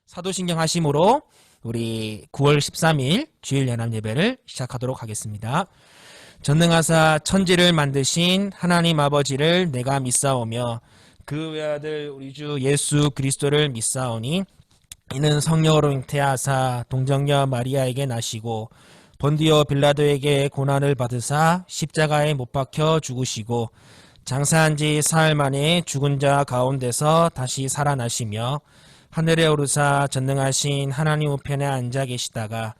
사도신경 하심으로 우리 9월 13일 주일 연합 예배를 시작하도록 하겠습니다. 전능하사 천지를 만드신 하나님 아버지를 내가 믿사오며 그 외아들 우리 주 예수 그리스도를 믿사오니 이는 성령으로 잉태하사 동정녀 마리아에게 나시고 본디오 빌라도에게 고난을 받으사 십자가에 못 박혀 죽으시고 장사한 지 사흘 만에 죽은 자 가운데서 다시 살아나시며 하늘에 오르사 전능하신 하나님 우편에 앉아 계시다가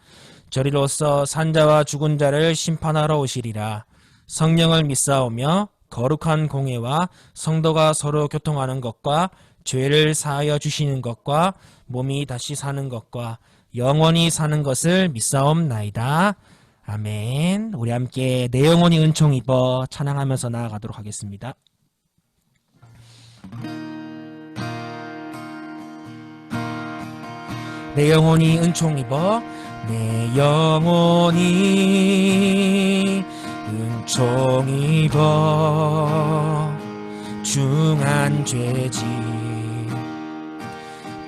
저리로서 산자와 죽은 자를 심판하러 오시리라. 성령을 믿사오며 거룩한 공회와 성도가 서로 교통하는 것과 죄를 사하여 주시는 것과 몸이 다시 사는 것과 영원히 사는 것을 믿사옵나이다. 아멘. 우리 함께 내 영혼이 은총 입어 찬양하면서 나아가도록 하겠습니다. 내 영혼이 은총 입어 내 영혼이 은총 입어 중한 죄짐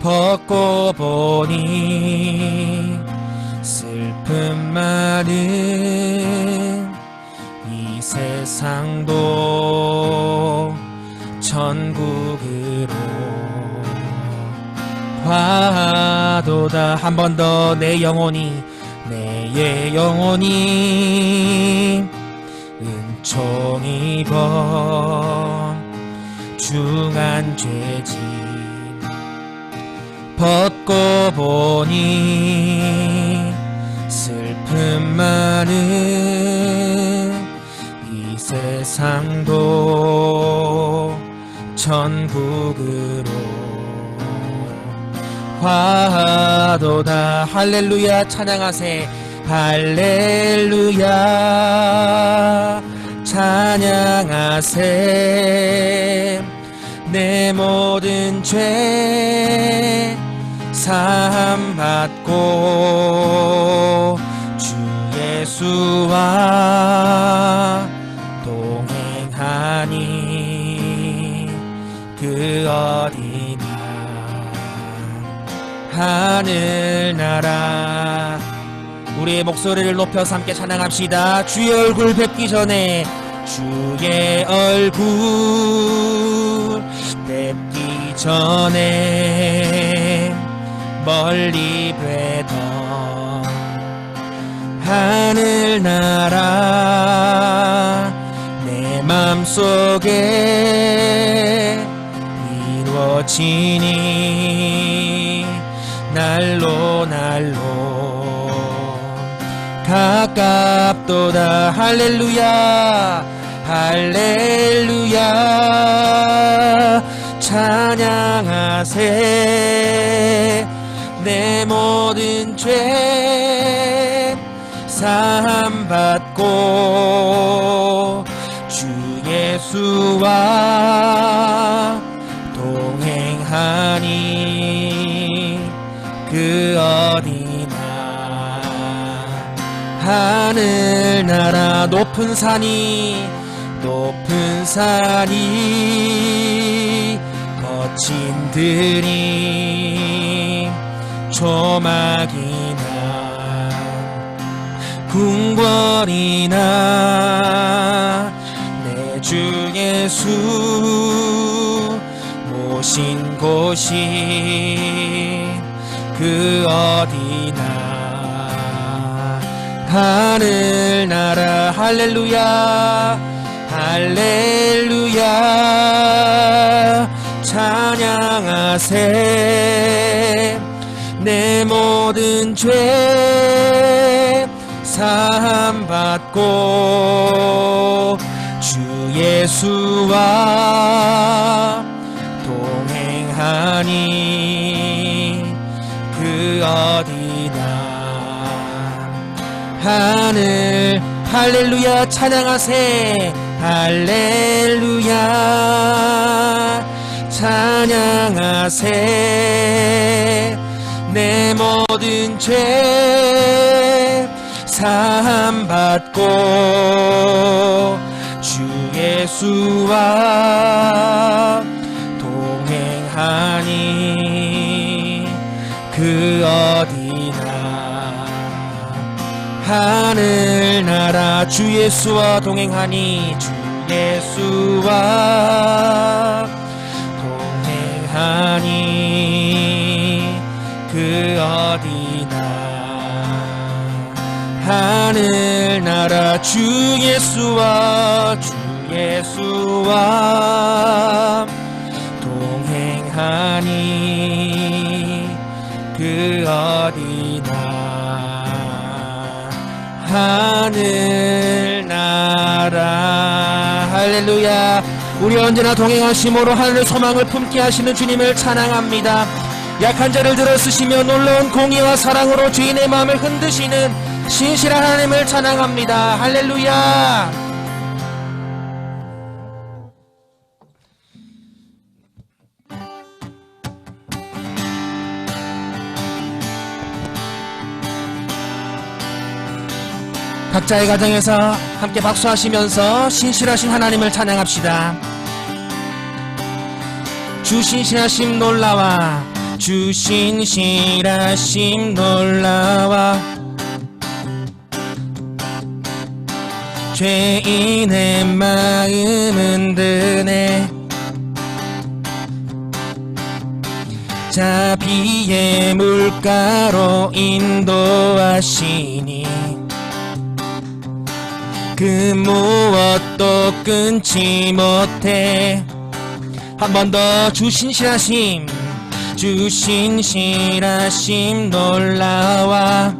벗고 보니 슬픔 많은 이 세상도 천국으로 화도다. 한 번 더 내 영혼이 내 영혼이 은총 입어 중한 죄짐 벗고 보니 슬픔 많은 이 세상도 천국으로 화도다. 할렐루야 찬양하세. 할렐루야 찬양하세. 내 모든 죄 사함 받고 주 예수와 동행하니 그 어디나 하늘나라. 우리의 목소리를 높여서 함께 찬양합시다. 주의 얼굴 뵙기 전에 주의 얼굴 뵙기 전에 멀리 뵈던 하늘나라 내 맘속에 이루어지니 날로 가깝도다. 할렐루야 할렐루야 찬양하세. 내 모든 죄 사함 받고 주 예수와 동행하니 그 어디나 하늘나라. 높은 산이 거친 들이 조막이나 궁궐이나 내 주 예수 모신 곳이 그 어디나 하늘나라. 할렐루야 할렐루야 찬양하세. 내 모든 죄 사함 받고 주 예수와 동행하니 그 어디나 하늘. 할렐루야 찬양하세. 할렐루야 찬양하세. 내 모든 죄 사함 받고 주 예수와 동행하니 그 어디나 하늘나라 주 예수와 동행하니 주 예수와 동행하니 그 어디나 하늘나라 주 예수와 동행하니 그 어디나 하늘나라. 할렐루야. 우리 언제나 동행하심으로 하늘 소망을 품게 하시는 주님을 찬양합니다. 약한 자를 들어 쓰시며 놀라운 공의와 사랑으로 죄인의 마음을 흔드시는 신실한 하나님을 찬양합니다. 할렐루야. 각자의 가정에서 함께 박수하시면서 신실하신 하나님을 찬양합시다. 주 신실하심 놀라와 주 신실하심 놀라와 죄인의 마음은 드네 자비의 물가로 인도하시니 그 무엇도 끊지 못해. 한 번 더 주 신실하심 놀라와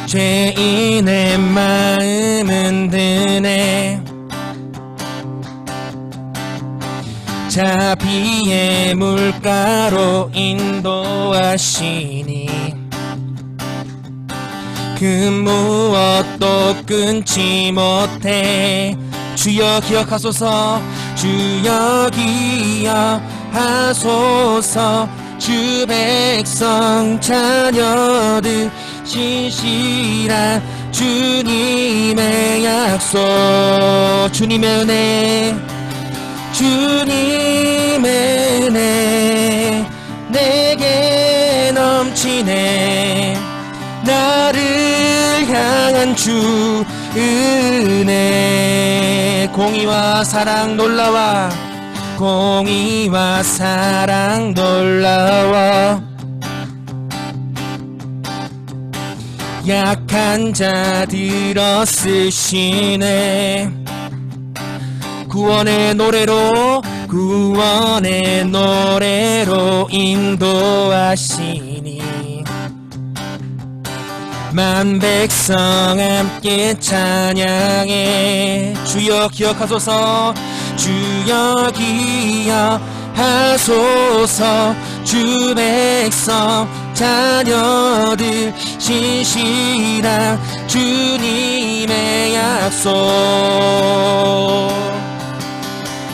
죄인의 마음은 드네 자비의 물가로 인도하시니 그 무엇도 끊지 못해. 주여 기억하소서 주여 기억하소서 주 백성 자녀들 신실한 주님의 약속 주님의 은혜 내게 넘치네 나를 향한 주 은혜 공의와 사랑 놀라와 약한 자들어 쓰시네 구원의 노래로 인도하시니 만 백성 함께 찬양해. 주여 기억하소서 주여 기억하소서 주 백성 자녀들 신실한 주님의 약속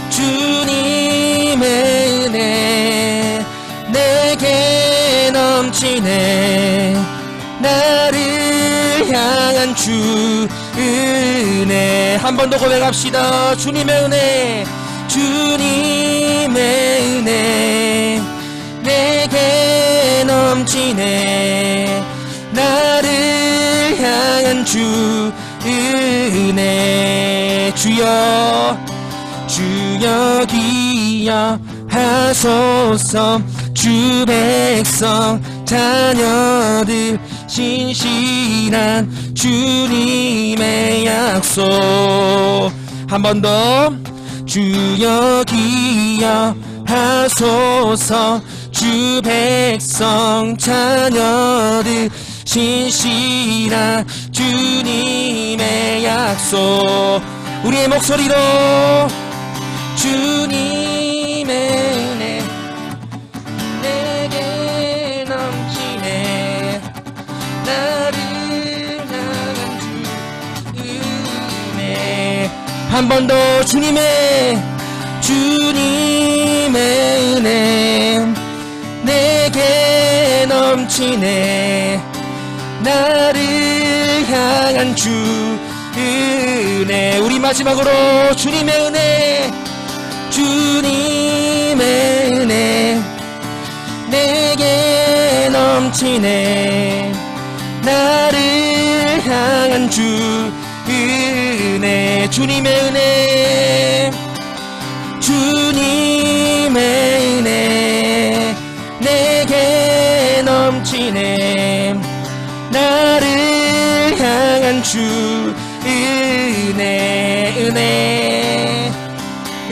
주님의 은혜 내게 넘치네 나를 향한 주 은혜. 한 번 더 고백합시다. 주님의 은혜 내게 넘치네 나를 향한 주 은혜. 주여 기억하소서 주 백성 자녀들 신실한 주님의 약속. 한 번 더 주여 기억하소서 주 백성 자녀들 신실한 주님의 약속. 우리의 목소리로 주님의 은혜 내게 넘치네 나를 향한 주 은혜. 한 번 더 주님의 은혜 내게 넘치네 나를 향한 주 은혜. 우리 마지막으로 주님의 은혜 넘치네. 나를 향한 주 은혜, 주님의 은혜, 주님의 은혜 내게 넘치네. 나를 향한 주 은혜, 은혜,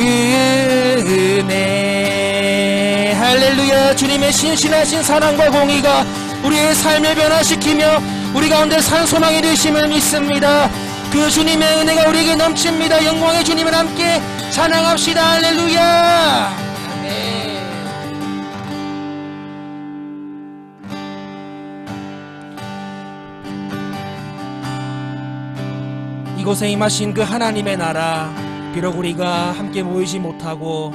은혜. 할렐루야. 주님의 신실하신 사랑과 공의가 우리의 삶을 변화시키며 우리 가운데 산소망이 되심을 믿습니다. 그 주님의 은혜가 우리에게 넘칩니다. 영광의 주님을 함께 찬양합시다. 할렐루야. 아멘. 이곳에 임하신 그 하나님의 나라, 비록 우리가 함께 모이지 못하고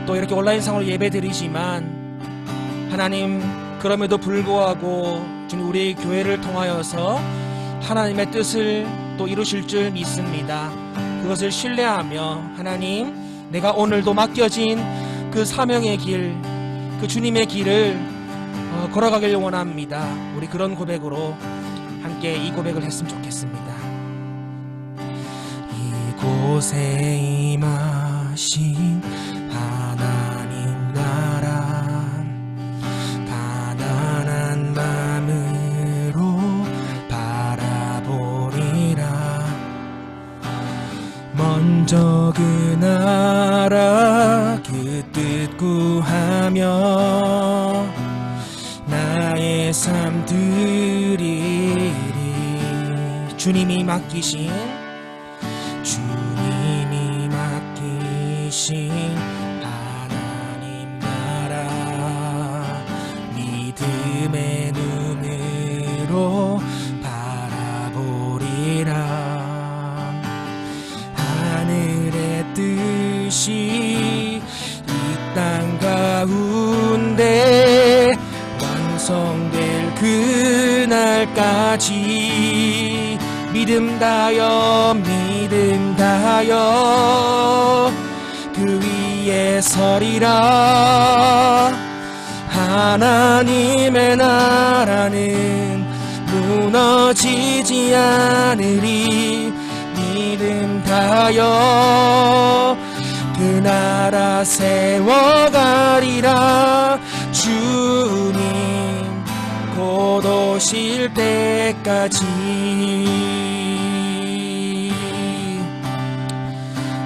또 이렇게 온라인상으로 예배드리지만 하나님, 그럼에도 불구하고 주님 우리 교회를 통하여서 하나님의 뜻을 또 이루실 줄 믿습니다. 그것을 신뢰하며 하나님, 내가 오늘도 맡겨진 그 사명의 길, 그 주님의 길을 걸어가길 원합니다. 우리 그런 고백으로 함께 이 고백을 했으면 좋겠습니다. 이곳에 임하신 하나님 나라, 가난한 마음으로 바라보리라. 먼저 그 나라 그 뜻 구하며 나의 삶 드리리. 주님이 맡기신 하나님 나라, 믿음의 눈으로 바라보리라. 하늘의 뜻이 이 땅 가운데 완성될 그날까지 믿음 다여, 믿음 다여 그 위에 서리라. 하나님의 나라는 무너지지 않으리. 믿음 다여 그 나라 세워가리라. 주님 곧 오실 때까지.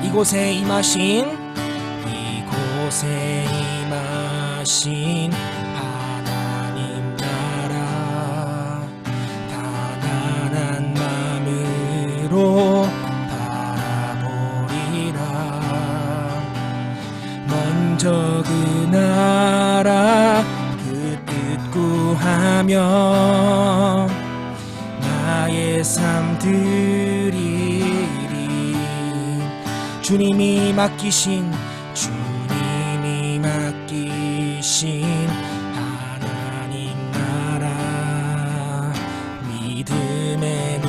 이곳에 임하신 하나님 나라, 가난한 마음으로 바라보리라. 먼저 그 나라 그 뜻 구하며 나의 삶 드리리. 주님이 맡기신 하나님 나라, 믿음의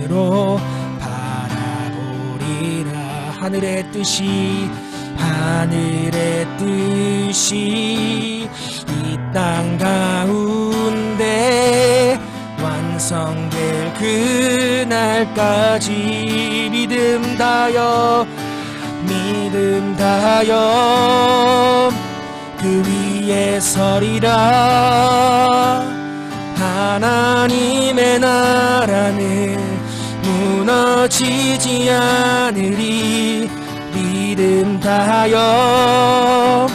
눈으로 바라보리라. 하늘의 뜻이 이 땅 가운데 완성될 그날까지 믿음 다여, 믿음 다여 그 위에 서리라. 하나님의 나라는 무너지지 않으리. 믿음 다여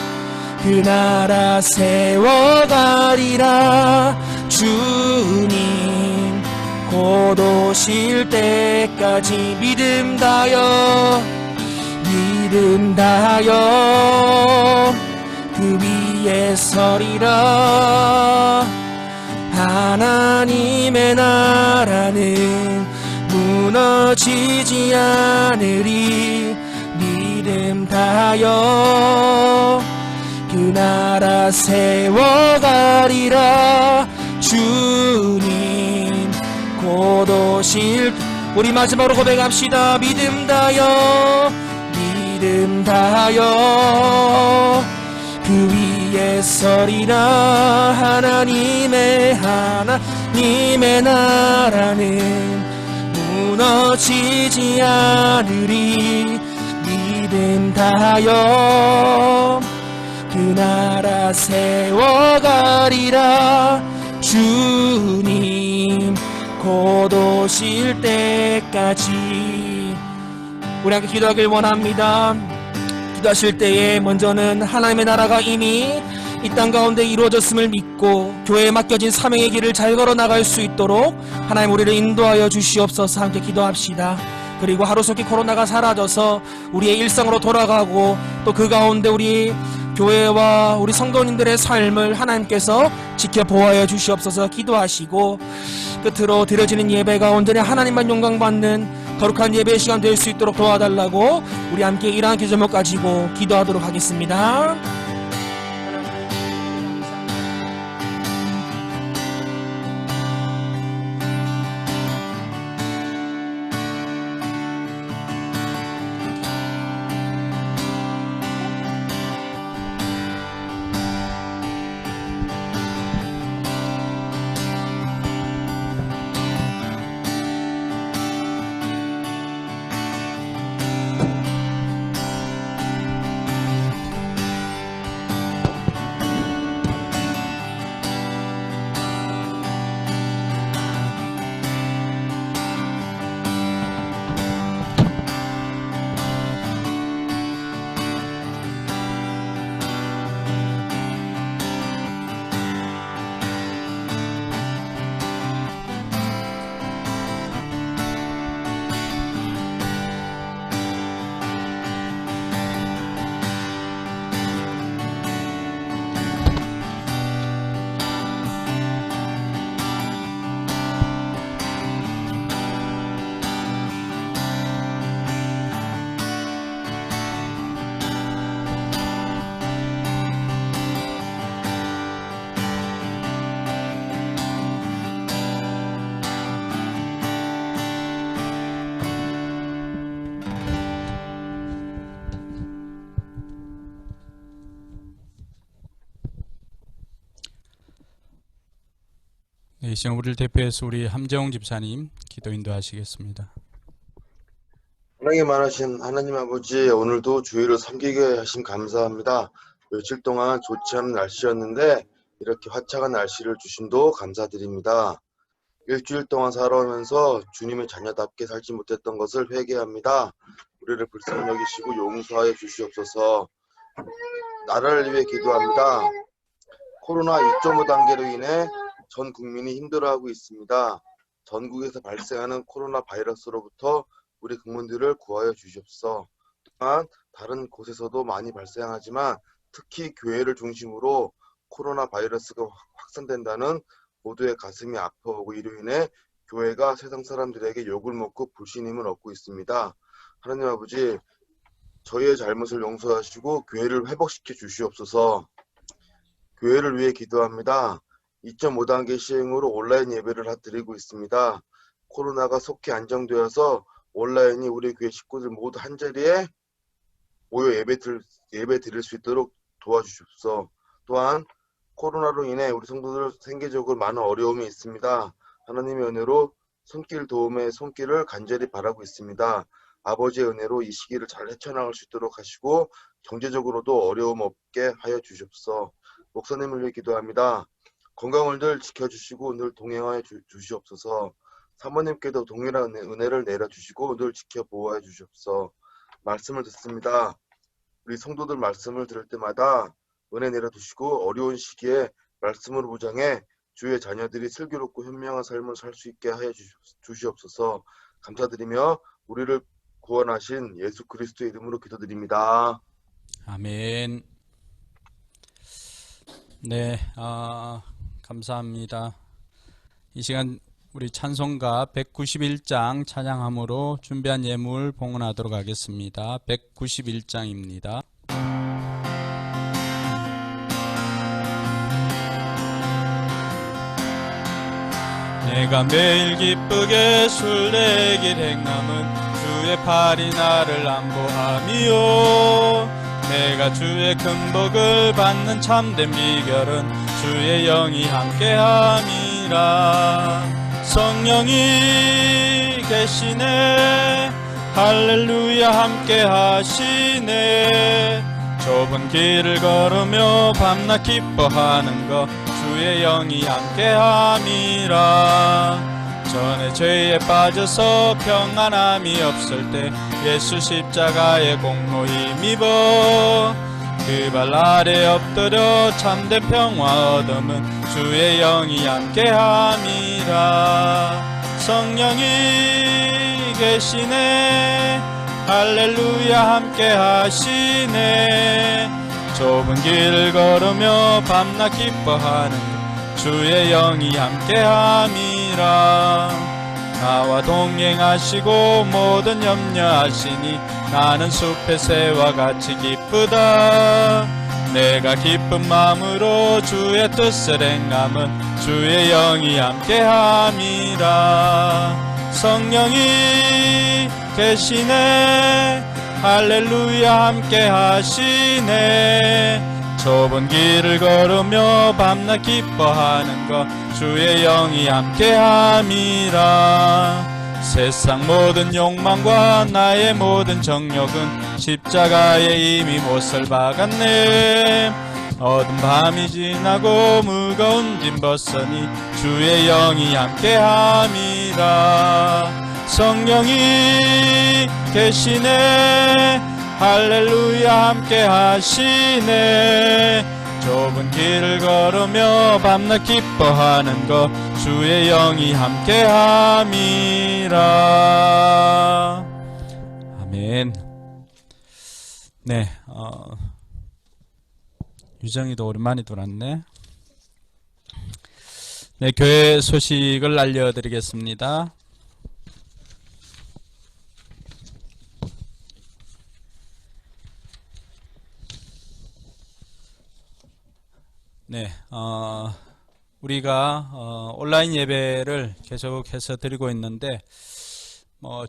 그 나라 세워가리라. 주님 곧 오실 때까지 믿음 다여, 믿음 다여 그 위에 서리라. 하나님의 나라는 무너지지 않으리. 믿음 다여 그 나라 세워가리라. 주님 곧 오실. 우리 마지막으로 고백합시다. 믿음 다여, 믿음 다여 그 주의 설이라. 하나님의 나라는 무너지지 않으리. 믿음 다하여 그 나라 세워가리라. 주님 곧 오실 때까지. 우리 함께 기도하길 원합니다. 기도하실 때에 먼저는 하나님의 나라가 이미 이 땅 가운데 이루어졌음을 믿고 교회에 맡겨진 사명의 길을 잘 걸어 나갈 수 있도록 하나님 우리를 인도하여 주시옵소서. 함께 기도합시다. 그리고 하루속히 코로나가 사라져서 우리의 일상으로 돌아가고 또 그 가운데 우리 교회와 우리 성도님들의 삶을 하나님께서 지켜보아여 주시옵소서. 기도하시고 끝으로 드려지는 예배가 온전히 하나님만 영광받는 거룩한 예배의 시간 될 수 있도록 도와달라고 우리 함께 이러한 기도제목 가지고 기도하도록 하겠습니다. 이 시간 우리를 대표해서 우리 함재홍 집사님 기도 인도하시겠습니다. 사랑이 많으신 하나님 아버지, 오늘도 주의를 섬기게 하심 감사합니다. 며칠 동안 좋지 않은 날씨였는데 이렇게 화창한 날씨를 주심도 감사드립니다. 일주일 동안 살아오면서 주님의 자녀답게 살지 못했던 것을 회개합니다. 우리를 불쌍히 여기시고 용서하여 주시옵소서. 나라를 위해 기도합니다. 코로나 2.5 단계로 인해 전 국민이 힘들어하고 있습니다. 전국에서 발생하는 코로나 바이러스로부터 우리 국민들을 구하여 주시옵소서. 또한 다른 곳에서도 많이 발생하지만 특히 교회를 중심으로 코로나 바이러스가 확산된다는 모두의 가슴이 아파오고 이로 인해 교회가 세상 사람들에게 욕을 먹고 불신임을 얻고 있습니다. 하나님 아버지, 저희의 잘못을 용서하시고 교회를 회복시켜 주시옵소서. 교회를 위해 기도합니다. 2.5 단계 시행으로 온라인 예배를 드리고 있습니다. 코로나가 속히 안정되어서 온라인이 우리 교회 식구들 모두 한자리에 모여 예배 드릴 수 있도록 도와주십시오. 또한 코로나로 인해 우리 성도들 생계적으로 많은 어려움이 있습니다. 하나님의 은혜로 손길 도움의 손길을 간절히 바라고 있습니다. 아버지의 은혜로 이 시기를 잘 헤쳐나갈 수 있도록 하시고 경제적으로도 어려움 없게 하여 주십시오. 목사님을 위해 기도합니다. 건강을 늘 지켜주시고 늘 동행하여 주시옵소서. 사모님께도 동일한 은혜를 내려주시고 늘 지켜보호해 주시옵소서. 말씀을 듣습니다. 우리 성도들 말씀을 들을 때마다 은혜 내려주시고 어려운 시기에 말씀으로 무장해 주의 자녀들이 슬기롭고 현명한 삶을 살 수 있게 하여 주시옵소서. 감사드리며 우리를 구원하신 예수 그리스도의 이름으로 기도드립니다. 아멘. 네, 감사합니다. 이 시간 우리 찬송가 191장 찬양함으로 준비한 예물 봉헌하도록 하겠습니다. 191장입니다. 내가 매일 기쁘게 술래길 행함은 주의 팔이 나를 안보하미요. 내가 주의 큰 복을 받는 참된 비결은 주의 영이 함께함이라. 성령이 계시네, 할렐루야 함께하시네. 좁은 길을 걸으며 밤낮 기뻐하는 것 주의 영이 함께함이라. 전에 죄에 빠져서 평안함이 없을 때 예수 십자가의 공로 힘입어 그 발 아래 엎드려 참된 평화 얻음은 주의 영이 함께함이라. 성령이 계시네, 할렐루야 함께하시네. 좁은 길을 걸으며 밤낮 기뻐하는 주의 영이 함께함이라. 나와 동행하시고 모든 염려하시니 나는 숲의 새와 같이 기쁘다. 내가 기쁜 마음으로 주의 뜻을 행함은 주의 영이 함께함이라. 성령이 계시네, 할렐루야 함께하시네. 좁은 길을 걸으며 밤낮 기뻐하는 것 주의 영이 함께함이라. 세상 모든 욕망과 나의 모든 정욕은 십자가에 이미 못을 박았네. 어두운 밤이 지나고 무거운 짐 벗으니 주의 영이 함께함이라. 성령이 계시네, 할렐루야 함께하시네. 좁은 길을 걸으며 밤낮 기뻐하는 것 주의 영이 함께함이라. 아멘. 네, 유정이도 오랜만에 들어왔네. 네, 교회 소식을 알려드리겠습니다. 네, 우리가 온라인 예배를 계속해서 드리고 있는데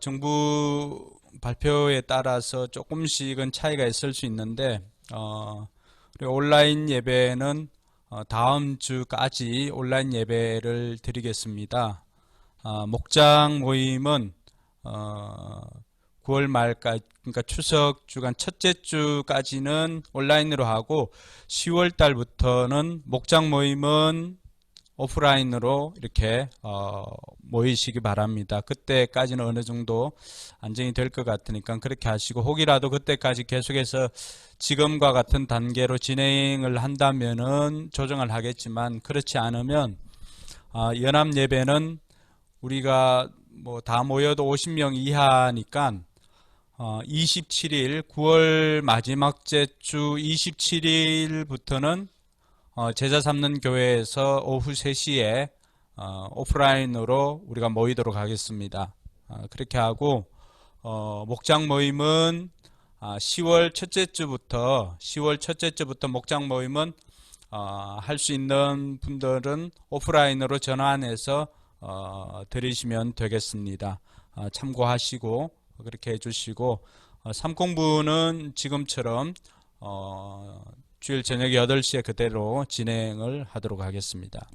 정부 발표에 따라서 조금씩은 차이가 있을 수 있는데 우리 온라인 예배는 다음 주까지 온라인 예배를 드리겠습니다. 목장 모임은 9월 말까지, 그러니까 추석 주간 첫째 주까지는 온라인으로 하고 10월 달부터는 목장 모임은 오프라인으로 이렇게 모이시기 바랍니다. 그때까지는 어느 정도 안정이 될 것 같으니까 그렇게 하시고, 혹이라도 그때까지 계속해서 지금과 같은 단계로 진행을 한다면은 조정을 하겠지만, 그렇지 않으면 연합 예배는 우리가 뭐 다 모여도 50명 이하니까 27일 9월 마지막 주 27일부터는 제자 삼는 교회에서 오후 3시에 오프라인으로 우리가 모이도록 하겠습니다. 그렇게 하고 목장 모임은 10월 첫째 주부터 목장 모임은 할 수 있는 분들은 오프라인으로 전환해서 드리시면 되겠습니다. 참고하시고 그렇게 해주시고, 삼공부는 지금처럼 주일 저녁 8시에 그대로 진행을 하도록 하겠습니다.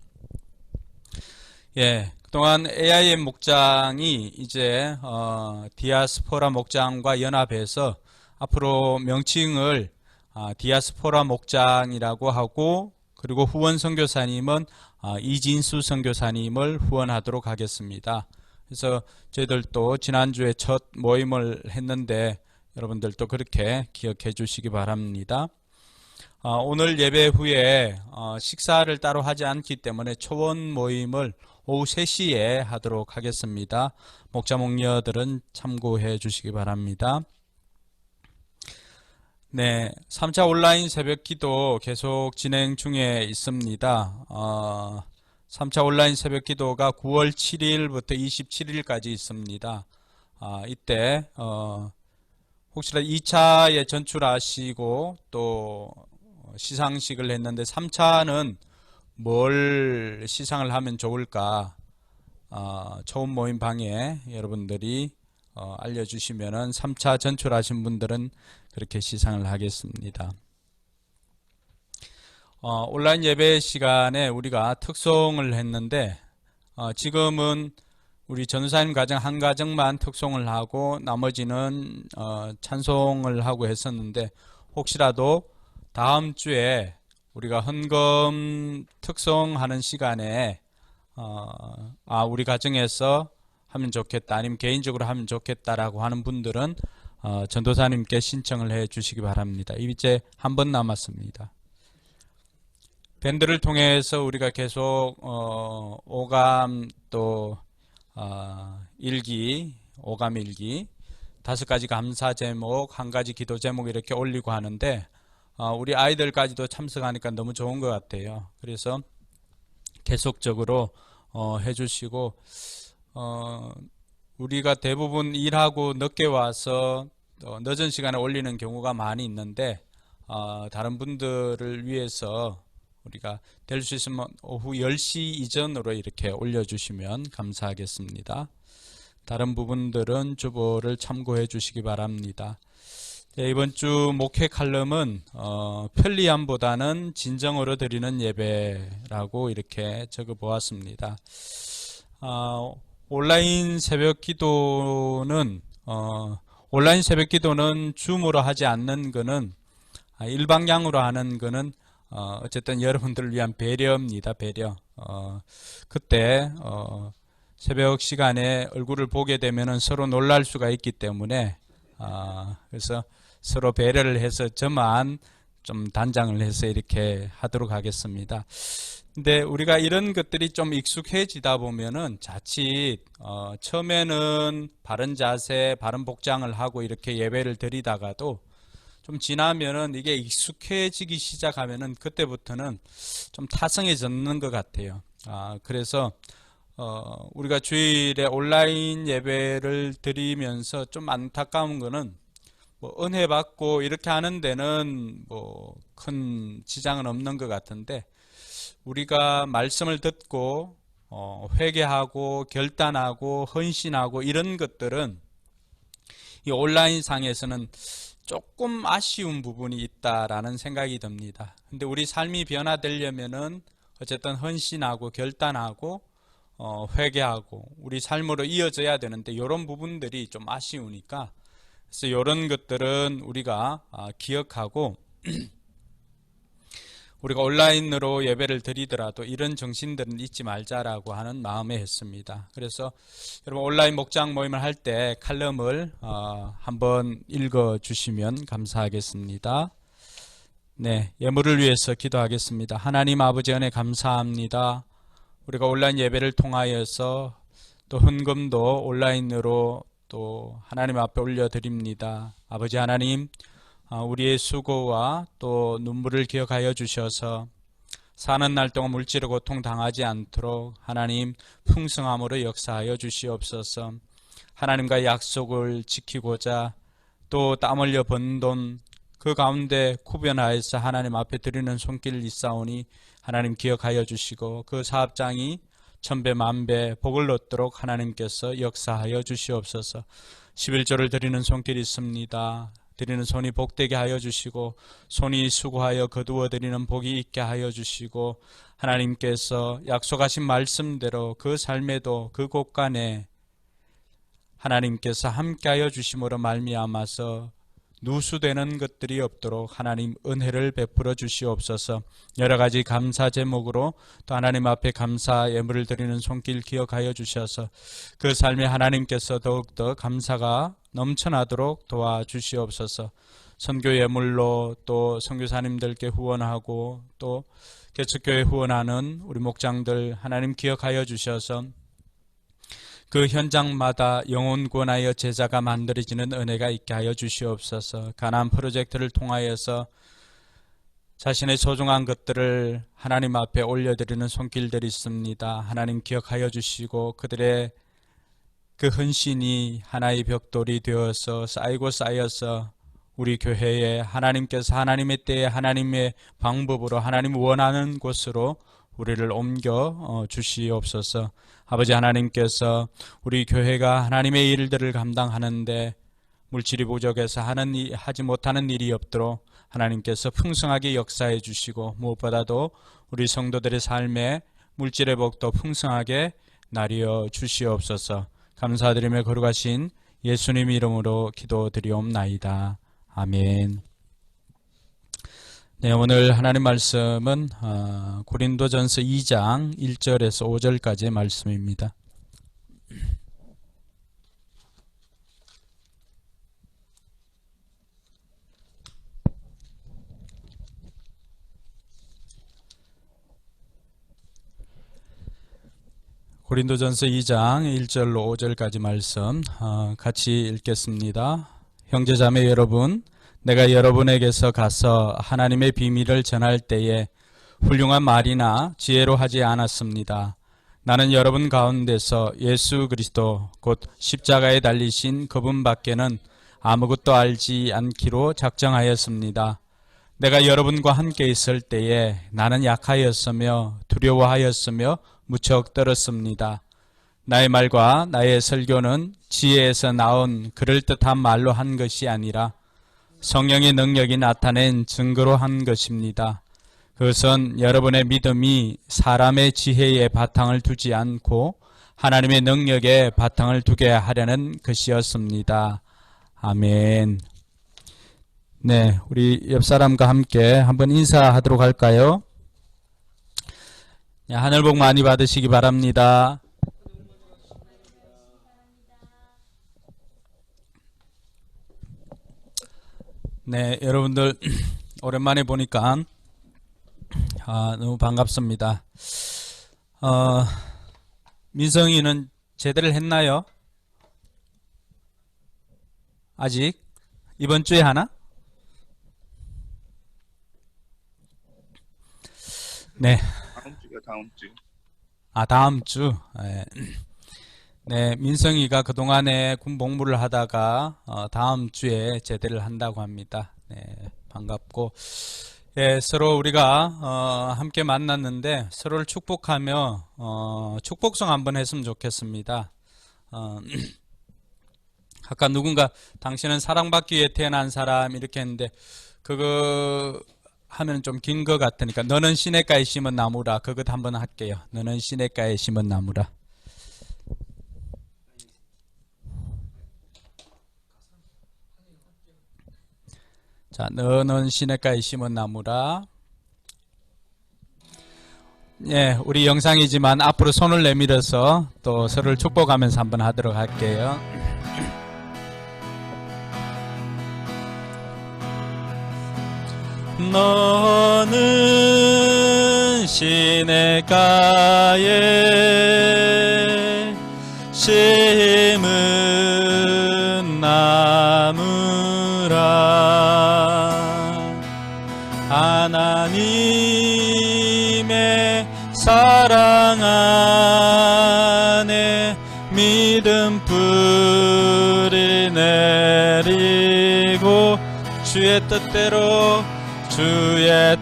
예, 그동안 AIM 목장이 이제 디아스포라 목장과 연합해서 앞으로 명칭을 디아스포라 목장이라고 하고, 그리고 후원 선교사님은 이진수 선교사님을 후원하도록 하겠습니다. 그래서 저희들도 지난주에 첫 모임을 했는데 여러분들도 그렇게 기억해 주시기 바랍니다. 오늘 예배 후에 식사를 따로 하지 않기 때문에 초원 모임을 오후 3시에 하도록 하겠습니다. 목자 목녀들은 참고해 주시기 바랍니다. 네, 3차 온라인 새벽기도 계속 진행 중에 있습니다. 3차 온라인 새벽기도가 9월 7일부터 27일까지 있습니다. 이때 혹시나 2차에 전출하시고 또 시상식을 했는데 3차는 뭘 시상을 하면 좋을까, 처음 모임 방에 여러분들이 알려주시면은 3차 전출하신 분들은 그렇게 시상을 하겠습니다. 온라인 예배 시간에 우리가 특송을 했는데 지금은 우리 전도사님 가정 한 가정만 특송을 하고 나머지는 찬송을 하고 했었는데, 혹시라도 다음 주에 우리가 헌금 특송하는 시간에 우리 가정에서 하면 좋겠다, 아니면 개인적으로 하면 좋겠다라고 하는 분들은 전도사님께 신청을 해 주시기 바랍니다. 이제 한 번 남았습니다. 밴드를 통해서 우리가 계속 오감 또 일기, 오감 일기, 5가지 감사 제목, 1가지 기도 제목 이렇게 올리고 하는데 우리 아이들까지도 참석하니까 너무 좋은 것 같아요. 그래서 계속적으로 해주시고, 우리가 대부분 일하고 늦게 와서 늦은 시간에 올리는 경우가 많이 있는데 다른 분들을 위해서 우리가 될 수 있으면 오후 10시 이전으로 이렇게 올려주시면 감사하겠습니다. 다른 부분들은 주보를 참고해 주시기 바랍니다. 네, 이번 주 목회 칼럼은 편리함보다는 진정으로 드리는 예배라고 이렇게 적어 보았습니다. 온라인 새벽 기도는 줌으로 하지 않는 거는, 일방향으로 하는 거는 어쨌든 여러분들을 위한 배려입니다. 배려. 그때 새벽 시간에 얼굴을 보게 되면은 서로 놀랄 수가 있기 때문에 그래서 서로 배려를 해서 저만 좀 단장을 해서 이렇게 하도록 하겠습니다. 근데 우리가 이런 것들이 좀 익숙해지다 보면은 자칫 처음에는 바른 자세, 바른 복장을 하고 이렇게 예배를 드리다가도 좀 지나면은 이게 익숙해지기 시작하면은 그때부터는 좀 타성해졌는 것 같아요. 그래서 우리가 주일에 온라인 예배를 드리면서 좀 안타까운 거는, 뭐 은혜 받고 이렇게 하는 데는 뭐 큰 지장은 없는 것 같은데, 우리가 말씀을 듣고 회개하고 결단하고 헌신하고 이런 것들은 이 온라인 상에서는 조금 아쉬운 부분이 있다라는 생각이 듭니다. 근데 우리 삶이 변화되려면은 어쨌든 헌신하고 결단하고 회개하고 우리 삶으로 이어져야 되는데, 이런 부분들이 좀 아쉬우니까, 그래서 이런 것들은 우리가 기억하고 우리가 온라인으로 예배를 드리더라도 이런 정신들은 잊지 말자라고 하는 마음에 했습니다. 그래서 여러분 온라인 목장 모임을 할 때 칼럼을 한번 읽어주시면 감사하겠습니다. 네, 예물을 위해서 기도하겠습니다. 하나님 아버지 은혜 감사합니다. 우리가 온라인 예배를 통하여서 또 헌금도 온라인으로 또 하나님 앞에 올려드립니다. 아버지 하나님, 우리의 수고와 또 눈물을 기억하여 주셔서 사는 날 동안 물질의 고통 당하지 않도록 하나님 풍성함으로 역사하여 주시옵소서. 하나님과의 약속을 지키고자 또 땀 흘려 번 돈 그 가운데 구별하여서 하나님 앞에 드리는 손길을 있사오니 하나님 기억하여 주시고 그 사업장이 천배 만배 복을 얻도록 하나님께서 역사하여 주시옵소서. 11조를 드리는 손길이 있습니다. 드리는 손이 복되게 하여 주시고 손이 수고하여 거두어 드리는 복이 있게 하여 주시고, 하나님께서 약속하신 말씀대로 그 삶에도 그 곳간에 하나님께서 함께하여 주심으로 말미암아서 누수되는 것들이 없도록 하나님 은혜를 베풀어 주시옵소서. 여러 가지 감사 제목으로 또 하나님 앞에 감사 예물을 드리는 손길 기억하여 주셔서 그 삶에 하나님께서 더욱더 감사가 넘쳐나도록 도와주시옵소서. 선교 예물로 또 선교사님들께 후원하고 또 개척교회 후원하는 우리 목장들 하나님 기억하여 주셔서 그 현장마다 영혼 구원하여 제자가 만들어지는 은혜가 있게 하여 주시옵소서. 가나안 프로젝트를 통하여서 자신의 소중한 것들을 하나님 앞에 올려드리는 손길들이 있습니다. 하나님 기억하여 주시고 그들의 그 헌신이 하나의 벽돌이 되어서 쌓이고 쌓여서 우리 교회에 하나님께서 하나님의 때에 하나님의 방법으로 하나님 원하는 곳으로 우리를 옮겨 주시옵소서. 아버지 하나님께서 우리 교회가 하나님의 일들을 감당하는데 물질이 부족해서 하지 못하는 일이 없도록 하나님께서 풍성하게 역사해 주시고, 무엇보다도 우리 성도들의 삶에 물질의 복도 풍성하게 나뉘어 주시옵소서. 감사드리며 거룩하신 예수님 이름으로 기도드리옵나이다. 아멘. 네, 오늘 하나님 말씀은 고린도전서 2장 1절에서 5절까지의 말씀입니다. 고린도전서 2장 1절로 5절까지 말씀 같이 읽겠습니다. 형제자매 여러분, 내가 여러분에게서 가서 하나님의 비밀을 전할 때에 훌륭한 말이나 지혜로 하지 않았습니다. 나는 여러분 가운데서 예수 그리스도 곧 십자가에 달리신 그분밖에는 아무것도 알지 않기로 작정하였습니다. 내가 여러분과 함께 있을 때에 나는 약하였으며 두려워하였으며 무척 떨었습니다. 나의 말과 나의 설교는 지혜에서 나온 그럴듯한 말로 한 것이 아니라 성령의 능력이 나타낸 증거로 한 것입니다. 그것은 여러분의 믿음이 사람의 지혜에 바탕을 두지 않고 하나님의 능력에 바탕을 두게 하려는 것이었습니다. 아멘. 네, 우리 옆 사람과 함께 한번 인사하도록 할까요? 하늘 복 많이 받으시기 바랍니다. 네, 여러분들 오랜만에 보니까 너무 반갑습니다. 민성이는 제대를 했나요? 아직? 이번 주에 하나? 네. 다음 주. 다음 주. 네, 민성이가 그동안에 군 복무를 하다가 다음 주에 제대를 한다고 합니다. 네, 반갑고, 예, 서로 우리가 함께 만났는데 서로를 축복하며 축복성 한번 했으면 좋겠습니다. 아까 누군가 당신은 사랑받기 위해 태어난 사람 이렇게 했는데 그거 하면 좀 긴 것 같으니까 너는 시냇가에 심은 나무라, 그것 한번 할게요. 너는 시냇가에 심은 나무라. 자, 너는 시냇가에 심은 나무라. 예, 우리 영상이지만 앞으로 손을 내밀어서 또 서로를 축복하면서 한번 하도록 할게요. 너는 시냇가에 심은 나무라. 하나님의 사랑 안에 믿음 뿌리 내리고 주의 뜻대로 주의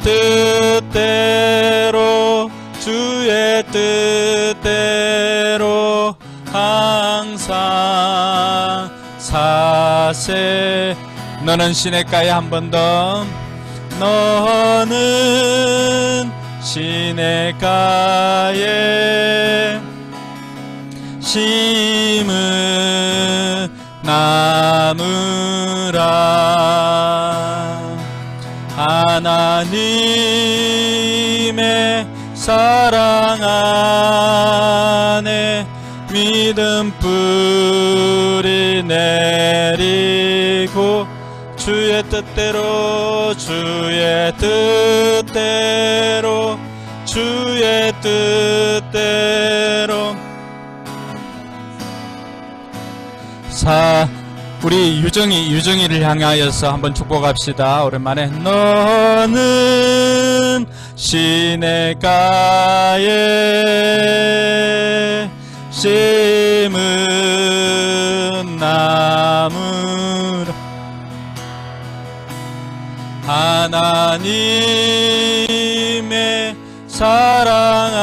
뜻대로 항상 사세. 너는 시냇가에 한 번 더. 너는 시냇가에 심은 나무라. 하나님의 사랑 안에 믿음 뿌리 내리고 주의 뜻대로 우리 유정이를 향하여서 한번 축복합시다. 오랜만에. 너는 시냇가에 심은 나무라. 하나님의 사랑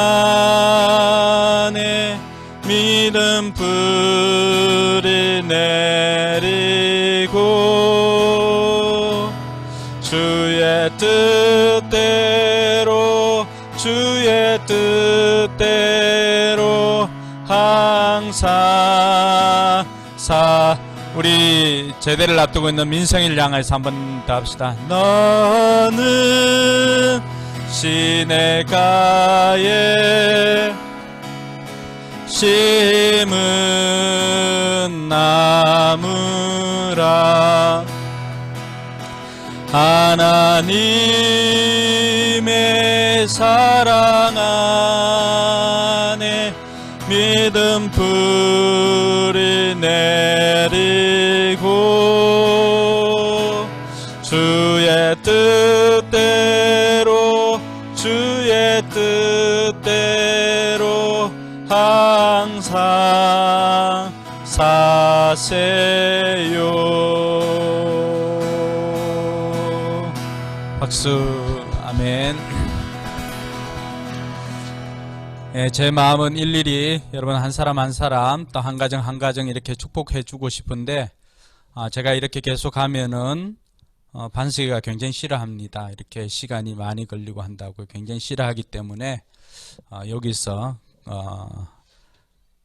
안에 믿음 뿌리 내리고 주의 뜻대로 주의 뜻대로 항상 우리 제대를 앞두고 있는 민성이를 향해서 한번 더 합시다. 너는 시냇가에 심은 나무라 하나님의 사랑 안에 믿음 뿌리 내리고 주의 뜻대로 주의 뜻대로 항상 사세요. 박수. 아멘. 제 마음은 일일이 여러분 한 사람 한 사람 또 한 가정 한 가정 이렇게 축복해 주고 싶은데 제가 이렇게 계속 하면은 반석이가 굉장히 싫어합니다. 이렇게 시간이 많이 걸리고 한다고 굉장히 싫어하기 때문에 여기서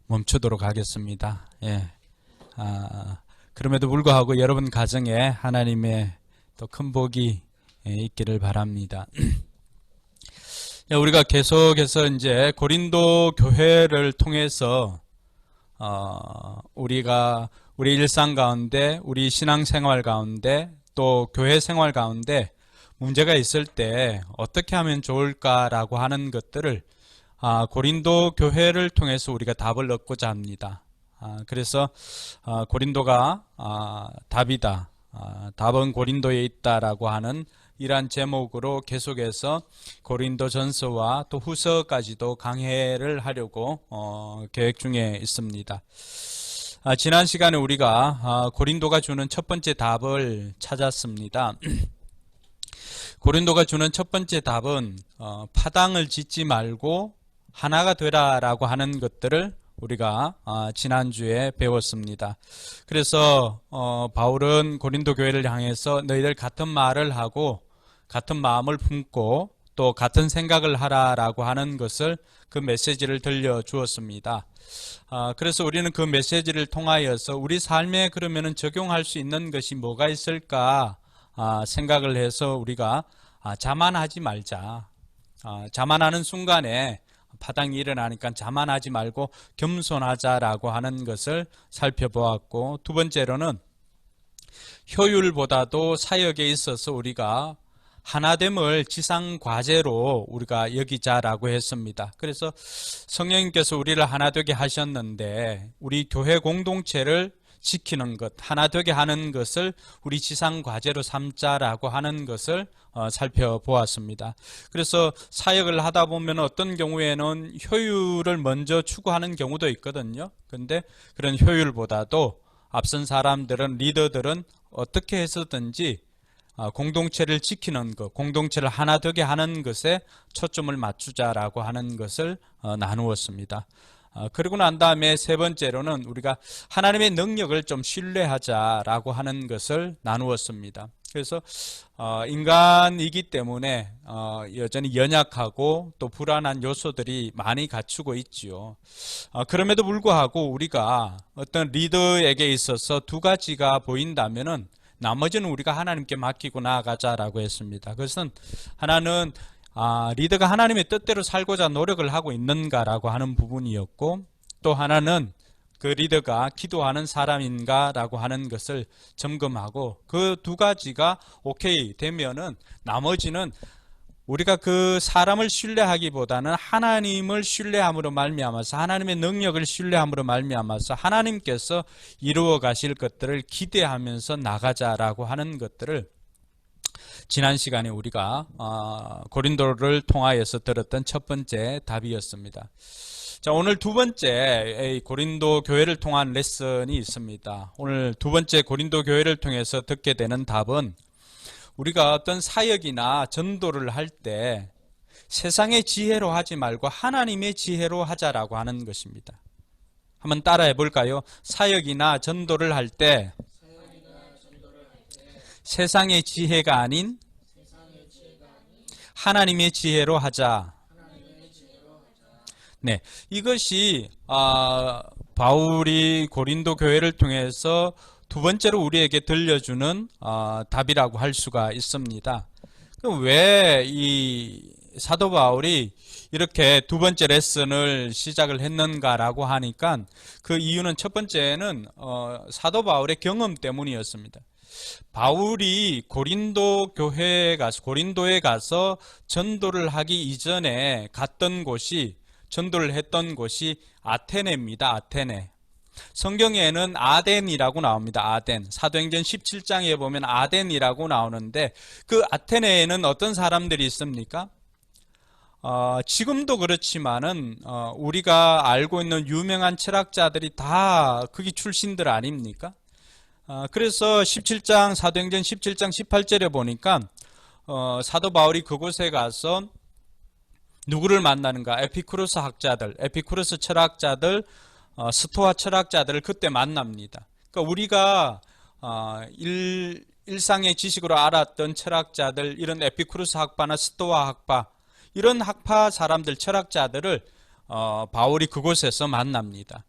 멈추도록 하겠습니다. 예. 그럼에도 불구하고 여러분 가정에 하나님의 또 큰 복이 있기를 바랍니다. 우리가 계속해서 이제 고린도 교회를 통해서 우리가 우리 일상 가운데 우리 신앙생활 가운데 또 교회 생활 가운데 문제가 있을 때 어떻게 하면 좋을까라고 하는 것들을 고린도 교회를 통해서 우리가 답을 얻고자 합니다. 그래서 고린도가 답이다. 답은 고린도에 있다라고 하는 이러한 제목으로 계속해서 고린도전서와 또 후서까지도 강해를 하려고 계획 중에 있습니다. 지난 시간에 우리가 고린도가 주는 첫 번째 답을 찾았습니다. 고린도가 주는 첫 번째 답은 파당을 짓지 말고 하나가 되라라고 하는 것들을 우리가 지난주에 배웠습니다. 그래서 바울은 고린도 교회를 향해서 너희들 같은 말을 하고 같은 마음을 품고 또 같은 생각을 하라라고 하는 것을 그 메시지를 들려주었습니다. 그래서 우리는 그 메시지를 통하여서 우리 삶에 그러면은 적용할 수 있는 것이 뭐가 있을까 생각을 해서 우리가 자만하지 말자. 자만하는 순간에 파당이 일어나니까 자만하지 말고 겸손하자라고 하는 것을 살펴보았고, 두 번째로는 효율보다도 사역에 있어서 우리가 하나됨을 지상과제로 우리가 여기자라고 했습니다. 그래서 성령님께서 우리를 하나되게 하셨는데 우리 교회 공동체를 지키는 것, 하나되게 하는 것을 우리 지상과제로 삼자라고 하는 것을 살펴보았습니다. 그래서 사역을 하다 보면 어떤 경우에는 효율을 먼저 추구하는 경우도 있거든요. 그런데 그런 효율보다도 앞선 사람들은, 리더들은 어떻게 해서든지 공동체를 지키는 것, 공동체를 하나 되게 하는 것에 초점을 맞추자라고 하는 것을 나누었습니다. 그리고 난 다음에 세 번째로는 우리가 하나님의 능력을 좀 신뢰하자라고 하는 것을 나누었습니다. 그래서 인간이기 때문에 여전히 연약하고 또 불안한 요소들이 많이 갖추고 있지요. 그럼에도 불구하고 우리가 어떤 리더에게 있어서 두 가지가 보인다면은 나머지는 우리가 하나님께 맡기고 나아가자라고 했습니다. 그것은 하나는 리더가 하나님의 뜻대로 살고자 노력을 하고 있는가라고 하는 부분이었고, 또 하나는 그 리더가 기도하는 사람인가라고 하는 것을 점검하고, 그 두 가지가 오케이 되면은 나머지는 우리가 그 사람을 신뢰하기보다는 하나님을 신뢰함으로 말미암아서, 하나님의 능력을 신뢰함으로 말미암아서 하나님께서 이루어 가실 것들을 기대하면서 나가자라고 하는 것들을 지난 시간에 우리가 고린도를 통하여서 들었던 첫 번째 답이었습니다. 자, 오늘 두 번째 고린도 교회를 통한 레슨이 있습니다. 오늘 두 번째 고린도 교회를 통해서 듣게 되는 답은, 우리가 어떤 사역이나 전도를 할 때 세상의 지혜로 하지 말고 하나님의 지혜로 하자라고 하는 것입니다. 한번 따라해 볼까요? 사역이나 전도를 할 때 세상의 지혜가 아닌 하나님의 지혜로 하자. 네, 이것이 바울이 고린도 교회를 통해서 두 번째로 우리에게 들려주는 답이라고 할 수가 있습니다. 그럼 왜 이 사도 바울이 이렇게 두 번째 레슨을 시작을 했는가라고 하니까 그 이유는 첫 번째는 사도 바울의 경험 때문이었습니다. 바울이 고린도에 가서 전도를 하기 이전에 갔던 곳이, 전도를 했던 곳이 아테네입니다. 아테네. 성경에는 아덴이라고 나옵니다. 아덴. 사도행전 17장에 보면 아덴이라고 나오는데 그 아테네에는 어떤 사람들이 있습니까? 지금도 그렇지만은 우리가 알고 있는 유명한 철학자들이 다 거기 출신들 아닙니까? 그래서 사도행전 17장 18절에 보니까 사도 바울이 그곳에 가서 누구를 만나는가? 에피쿠로스 학자들, 에피쿠로스 철학자들, 스토아 철학자들을 그때 만납니다. 그러니까 우리가 일상의 지식으로 알았던 철학자들, 이런 에피쿠로스 학파나 스토아 학파, 이런 학파 사람들, 철학자들을 바울이 그곳에서 만납니다.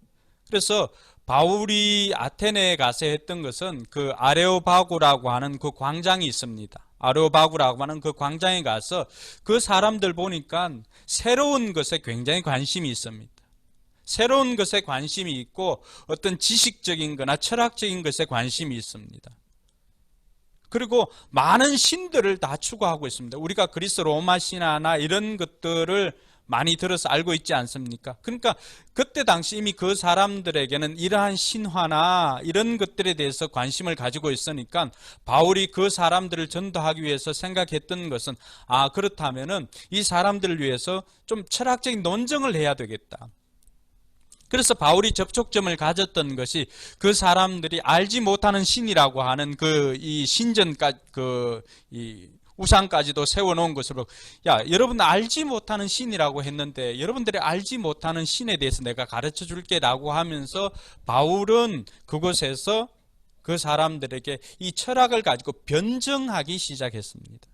그래서 바울이 아테네에 가서 했던 것은 그 아레오바구라고 하는 그 광장이 있습니다. 아레오바구라고 하는 그 광장에 가서 그 사람들 보니까 새로운 것에 굉장히 관심이 있습니다. 새로운 것에 관심이 있고 어떤 지식적인 거나 철학적인 것에 관심이 있습니다. 그리고 많은 신들을 다 추구하고 있습니다. 우리가 그리스 로마 신화나 이런 것들을 많이 들어서 알고 있지 않습니까? 그러니까 그때 당시 이미 그 사람들에게는 이러한 신화나 이런 것들에 대해서 관심을 가지고 있으니까 바울이 그 사람들을 전도하기 위해서 생각했던 것은 그렇다면은 이 사람들을 위해서 좀 철학적인 논쟁을 해야 되겠다. 그래서 바울이 접촉점을 가졌던 것이 그 사람들이 알지 못하는 신이라고 하는 이 신전까지 이 우상까지도 세워놓은 것으로, 여러분 알지 못하는 신이라고 했는데 여러분들이 알지 못하는 신에 대해서 내가 가르쳐 줄게라고 하면서 바울은 그곳에서 그 사람들에게 이 철학을 가지고 변증하기 시작했습니다.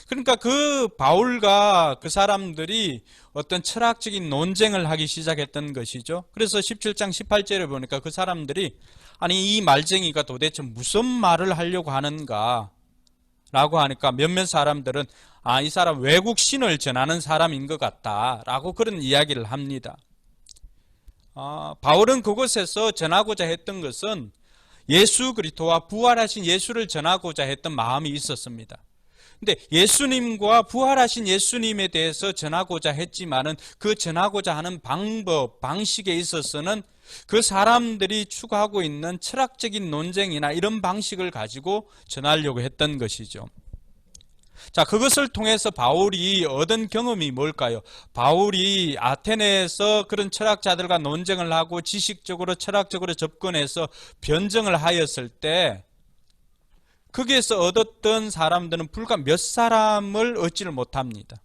그러니까 그 바울과 그 사람들이 어떤 철학적인 논쟁을 하기 시작했던 것이죠. 그래서 17장 18절에 보니까 그 사람들이 이 말쟁이가 도대체 무슨 말을 하려고 하는가 라고 하니까 몇몇 사람들은 이 사람 외국 신을 전하는 사람인 것 같다 라고 그런 이야기를 합니다. 바울은 그곳에서 전하고자 했던 것은 예수 그리스도와 부활하신 예수를 전하고자 했던 마음이 있었습니다. 근데 예수님과 부활하신 예수님에 대해서 전하고자 했지만은 그 전하고자 하는 방식에 있어서는 그 사람들이 추구하고 있는 철학적인 논쟁이나 이런 방식을 가지고 전하려고 했던 것이죠. 자, 그것을 통해서 바울이 얻은 경험이 뭘까요? 바울이 아테네에서 그런 철학자들과 논쟁을 하고 지식적으로 철학적으로 접근해서 변증을 하였을 때 거기에서 얻었던 사람들은 불과 몇 사람을 얻지를 못합니다.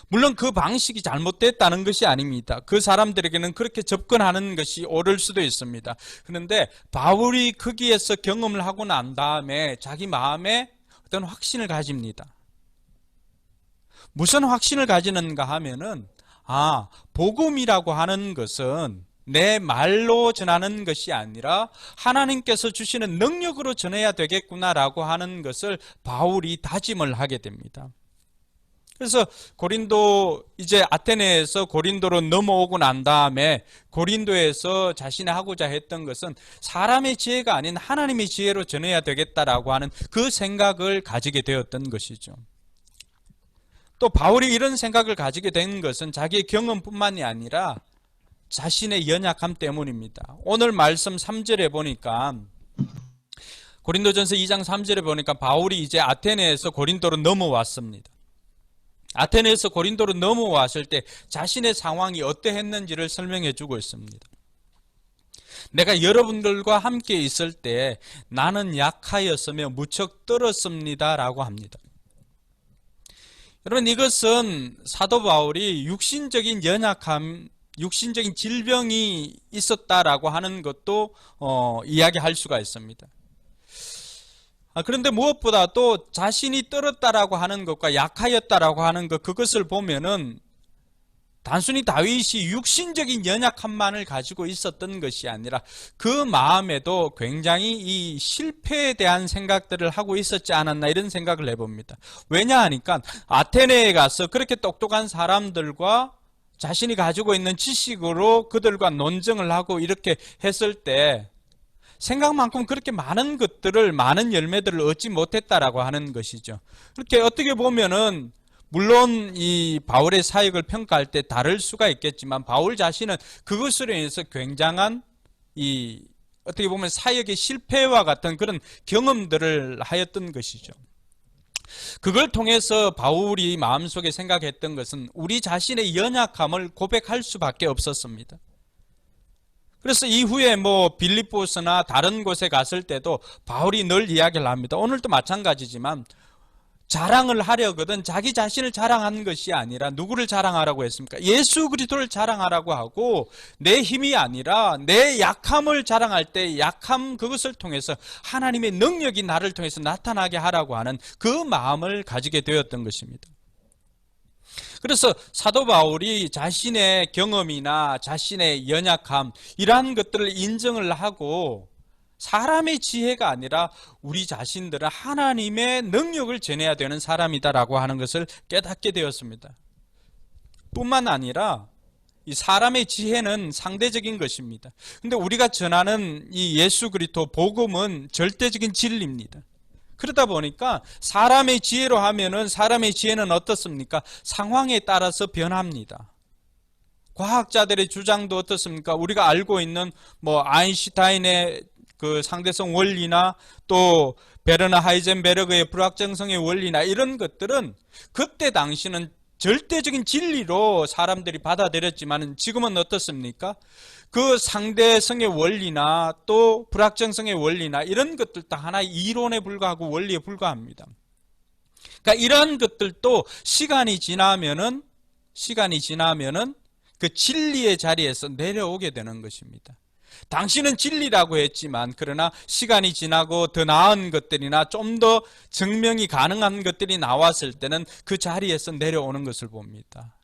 물론 그 방식이 잘못됐다는 것이 아닙니다. 그 사람들에게는 그렇게 접근하는 것이 옳을 수도 있습니다. 그런데 바울이 거기에서 경험을 하고 난 다음에 자기 마음에 어떤 확신을 가집니다. 무슨 확신을 가지는가 하면은 복음이라고 하는 것은 내 말로 전하는 것이 아니라 하나님께서 주시는 능력으로 전해야 되겠구나라고 하는 것을 바울이 다짐을 하게 됩니다. 그래서 이제 아테네에서 고린도로 넘어오고 난 다음에 고린도에서 자신이 하고자 했던 것은 사람의 지혜가 아닌 하나님의 지혜로 전해야 되겠다라고 하는 그 생각을 가지게 되었던 것이죠. 또 바울이 이런 생각을 가지게 된 것은 자기의 경험뿐만이 아니라 자신의 연약함 때문입니다. 오늘 말씀 3절에 보니까 고린도전서 2장 3절에 보니까 바울이 이제 아테네에서 고린도로 넘어왔습니다. 아테네에서 고린도로 넘어왔을 때 자신의 상황이 어떠했는지를 설명해 주고 있습니다. 내가 여러분들과 함께 있을 때 나는 약하였으며 무척 떨었습니다 라고 합니다. 여러분, 이것은 사도 바울이 육신적인 연약함, 육신적인 질병이 있었다라고 하는 것도 이야기할 수가 있습니다. 그런데 무엇보다 또 자신이 떨었다라고 하는 것과 약하였다라고 하는 것, 그것을 보면은 단순히 다윗이 육신적인 연약함만을 가지고 있었던 것이 아니라 그 마음에도 굉장히 이 실패에 대한 생각들을 하고 있었지 않았나, 이런 생각을 해봅니다. 왜냐 하니까 아테네에 가서 그렇게 똑똑한 사람들과 자신이 가지고 있는 지식으로 그들과 논쟁을 하고 이렇게 했을 때 생각만큼 그렇게 많은 것들을, 많은 열매들을 얻지 못했다라고 하는 것이죠. 그렇게 어떻게 보면은 물론 이 바울의 사역을 평가할 때 다를 수가 있겠지만 바울 자신은 그것으로 인해서 굉장한 이 어떻게 보면 사역의 실패와 같은 그런 경험들을 하였던 것이죠. 그걸 통해서 바울이 마음속에 생각했던 것은 우리 자신의 연약함을 고백할 수밖에 없었습니다. 그래서 이후에 빌립보스나 다른 곳에 갔을 때도 바울이 늘 이야기를 합니다. 오늘도 마찬가지지만 자랑을 하려거든 자기 자신을 자랑하는 것이 아니라 누구를 자랑하라고 했습니까? 예수 그리스도를 자랑하라고 하고, 내 힘이 아니라 내 약함을 자랑할 때 약함, 그것을 통해서 하나님의 능력이 나를 통해서 나타나게 하라고 하는 그 마음을 가지게 되었던 것입니다. 그래서 사도 바울이 자신의 경험이나 자신의 연약함, 이러한 것들을 인정을 하고 사람의 지혜가 아니라 우리 자신들은 하나님의 능력을 전해야 되는 사람이다라고 하는 것을 깨닫게 되었습니다. 뿐만 아니라 이 사람의 지혜는 상대적인 것입니다. 근데 우리가 전하는 이 예수 그리스도 복음은 절대적인 진리입니다. 그러다 보니까 사람의 지혜로 하면은 사람의 지혜는 어떻습니까? 상황에 따라서 변합니다. 과학자들의 주장도 어떻습니까? 우리가 알고 있는 아인슈타인의 그 상대성 원리나 또 베르너 하이젠베르그의 불확정성의 원리나 이런 것들은 그때 당시는 절대적인 진리로 사람들이 받아들였지만 지금은 어떻습니까? 그 상대성의 원리나 또 불확정성의 원리나 이런 것들 다 하나의 이론에 불과하고 원리에 불과합니다. 그러니까 이러한 것들도 시간이 지나면은 그 진리의 자리에서 내려오게 되는 것입니다. 당신은 진리라고 했지만 그러나 시간이 지나고 더 나은 것들이나 좀 더 증명이 가능한 것들이 나왔을 때는 그 자리에서 내려오는 것을 봅니다.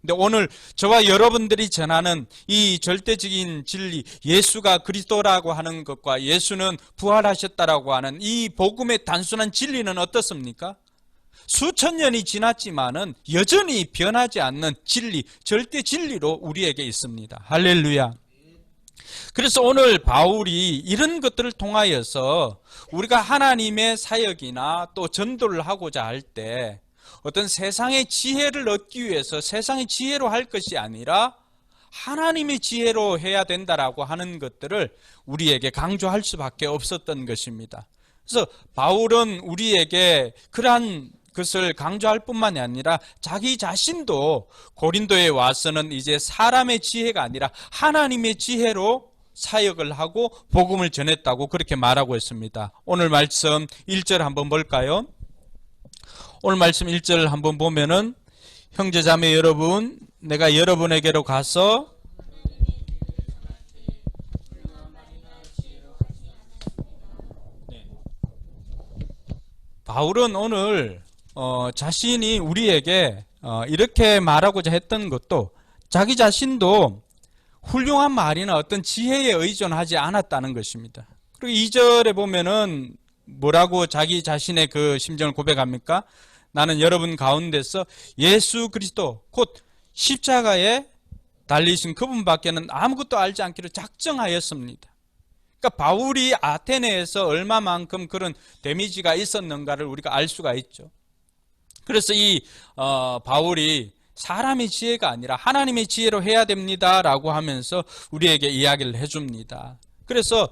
근데 오늘 저와 여러분들이 전하는 이 절대적인 진리, 예수가 그리스도라고 하는 것과 예수는 부활하셨다라고 하는 이 복음의 단순한 진리는 어떻습니까? 수천 년이 지났지만은 여전히 변하지 않는 진리, 절대 진리로 우리에게 있습니다. 할렐루야. 그래서 오늘 바울이 이런 것들을 통하여서 우리가 하나님의 사역이나 또 전도를 하고자 할 때 어떤 세상의 지혜를 얻기 위해서 세상의 지혜로 할 것이 아니라 하나님의 지혜로 해야 된다라고 하는 것들을 우리에게 강조할 수밖에 없었던 것입니다. 그래서 바울은 우리에게 그러한 것을 강조할 뿐만이 아니라 자기 자신도 고린도에 와서는 이제 사람의 지혜가 아니라 하나님의 지혜로 사역을 하고 복음을 전했다고 그렇게 말하고 있습니다. 오늘 말씀 1절 한번 볼까요? 오늘 말씀 1절 한번 보면은 형제자매 여러분, 내가 여러분에게로 가서 바울은 오늘 자신이 우리에게 이렇게 말하고자 했던 것도 자기 자신도 훌륭한 말이나 어떤 지혜에 의존하지 않았다는 것입니다. 그리고 2절에 보면은 뭐라고 자기 자신의 그 심정을 고백합니까? 나는 여러분 가운데서 예수 그리스도 곧 십자가에 달리신 그분밖에는 아무것도 알지 않기로 작정하였습니다. 그러니까 바울이 아테네에서 얼마만큼 그런 데미지가 있었는가를 우리가 알 수가 있죠. 그래서 이 바울이 사람의 지혜가 아니라 하나님의 지혜로 해야 됩니다라고 하면서 우리에게 이야기를 해줍니다. 그래서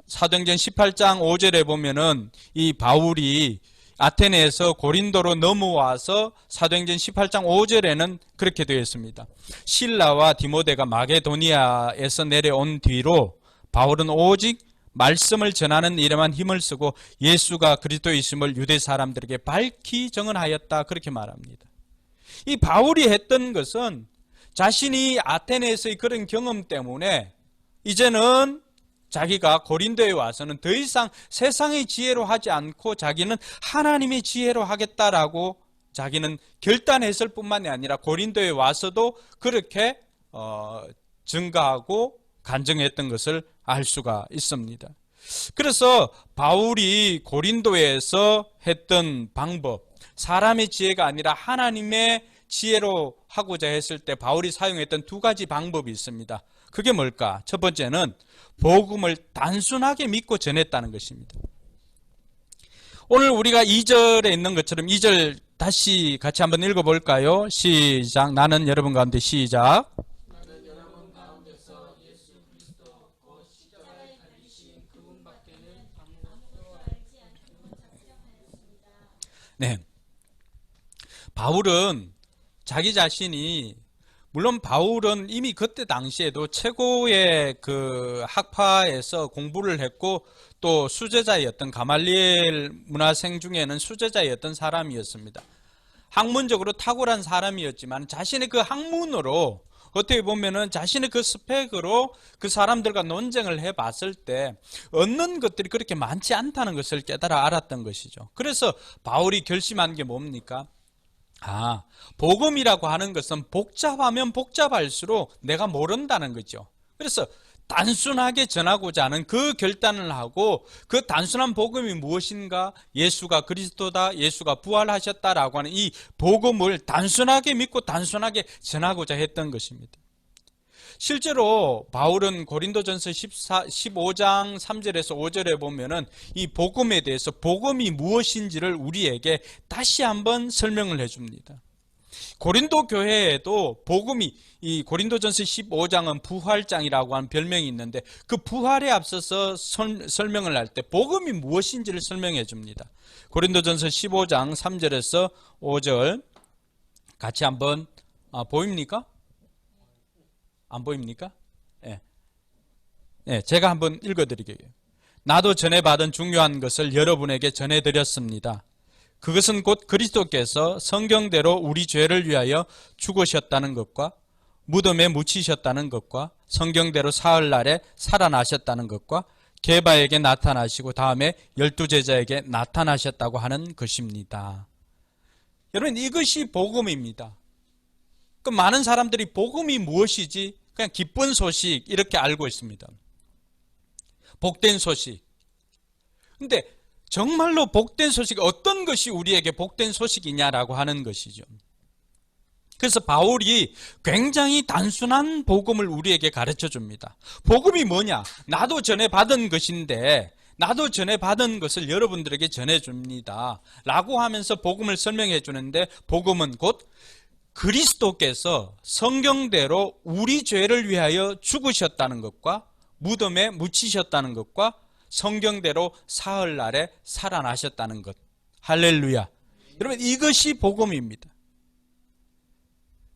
사도행전 18장 5절에 보면은 이 바울이 아테네에서 고린도로 넘어와서 사도행전 18장 5절에는 그렇게 되어 있습니다. 실라와 디모데가 마게도니아에서 내려온 뒤로 바울은 오직 말씀을 전하는 일에만 힘을 쓰고 예수가 그리스도이심을 유대 사람들에게 밝히 증언하였다. 그렇게 말합니다. 이 바울이 했던 것은 자신이 아테네에서의 그런 경험 때문에 이제는 자기가 고린도에 와서는 더 이상 세상의 지혜로 하지 않고 자기는 하나님의 지혜로 하겠다라고 자기는 결단했을 뿐만이 아니라 고린도에 와서도 그렇게 증가하고 간증했던 것을 알 수가 있습니다. 그래서 바울이 고린도에서 했던 방법, 사람의 지혜가 아니라 하나님의 지혜로 하고자 했을 때 바울이 사용했던 두 가지 방법이 있습니다. 그게 뭘까? 첫 번째는 복음을 단순하게 믿고 전했다는 것입니다. 오늘 우리가 2절에 있는 것처럼 2절 다시 같이 한번 읽어볼까요? 시작. 나는 여러분 가운데 시작. 나는 여러분 가운데서 예수 그리스도 곧 십자가에 달리신 그분밖에는 아무것도 알지 않고 작정하였습니다. 네. 바울은 자기 자신이, 물론 바울은 이미 그때 당시에도 최고의 그 학파에서 공부를 했고 또 수제자였던, 가말리엘 문화생 중에는 수제자였던 사람이었습니다. 학문적으로 탁월한 사람이었지만 자신의 그 학문으로, 어떻게 보면은 자신의 그 스펙으로 그 사람들과 논쟁을 해봤을 때 얻는 것들이 그렇게 많지 않다는 것을 깨달아 알았던 것이죠. 그래서 바울이 결심한 게 뭡니까? 복음이라고 하는 것은 복잡하면 복잡할수록 내가 모른다는 거죠. 그래서 단순하게 전하고자 하는 그 결단을 하고, 그 단순한 복음이 무엇인가? 예수가 그리스도다, 예수가 부활하셨다라고 하는 이 복음을 단순하게 믿고 단순하게 전하고자 했던 것입니다. 실제로 바울은 고린도전서 15장 3절에서 5절에 보면은 이 복음에 대해서, 복음이 무엇인지를 우리에게 다시 한번 설명을 해줍니다. 고린도 교회에도 복음이, 이 고린도전서 15장은 부활장이라고 하는 별명이 있는데 그 부활에 앞서서 설명을 할 때 복음이 무엇인지를 설명해 줍니다. 고린도전서 15장 3절에서 5절 같이 한번 보입니까? 안 보입니까? 예, 제가 한번 읽어드릴게요. 나도 전에 받은 중요한 것을 여러분에게 전해드렸습니다. 그것은 곧 그리스도께서 성경대로 우리 죄를 위하여 죽으셨다는 것과 무덤에 묻히셨다는 것과 성경대로 사흘날에 살아나셨다는 것과 게바에게 나타나시고 다음에 12제자에게 나타나셨다고 하는 것입니다. 여러분, 이것이 복음입니다. 그 많은 사람들이 복음이 무엇이지? 그냥 기쁜 소식 이렇게 알고 있습니다. 복된 소식. 근데 정말로 복된 소식, 어떤 것이 우리에게 복된 소식이냐라고 하는 것이죠. 그래서 바울이 굉장히 단순한 복음을 우리에게 가르쳐 줍니다. 복음이 뭐냐? 나도 전에 받은 것인데 나도 전에 받은 것을 여러분들에게 전해줍니다 라고 하면서 복음을 설명해 주는데, 복음은 곧 그리스도께서 성경대로 우리 죄를 위하여 죽으셨다는 것과 무덤에 묻히셨다는 것과 성경대로 사흘날에 살아나셨다는 것. 할렐루야. 여러분, 이것이 복음입니다.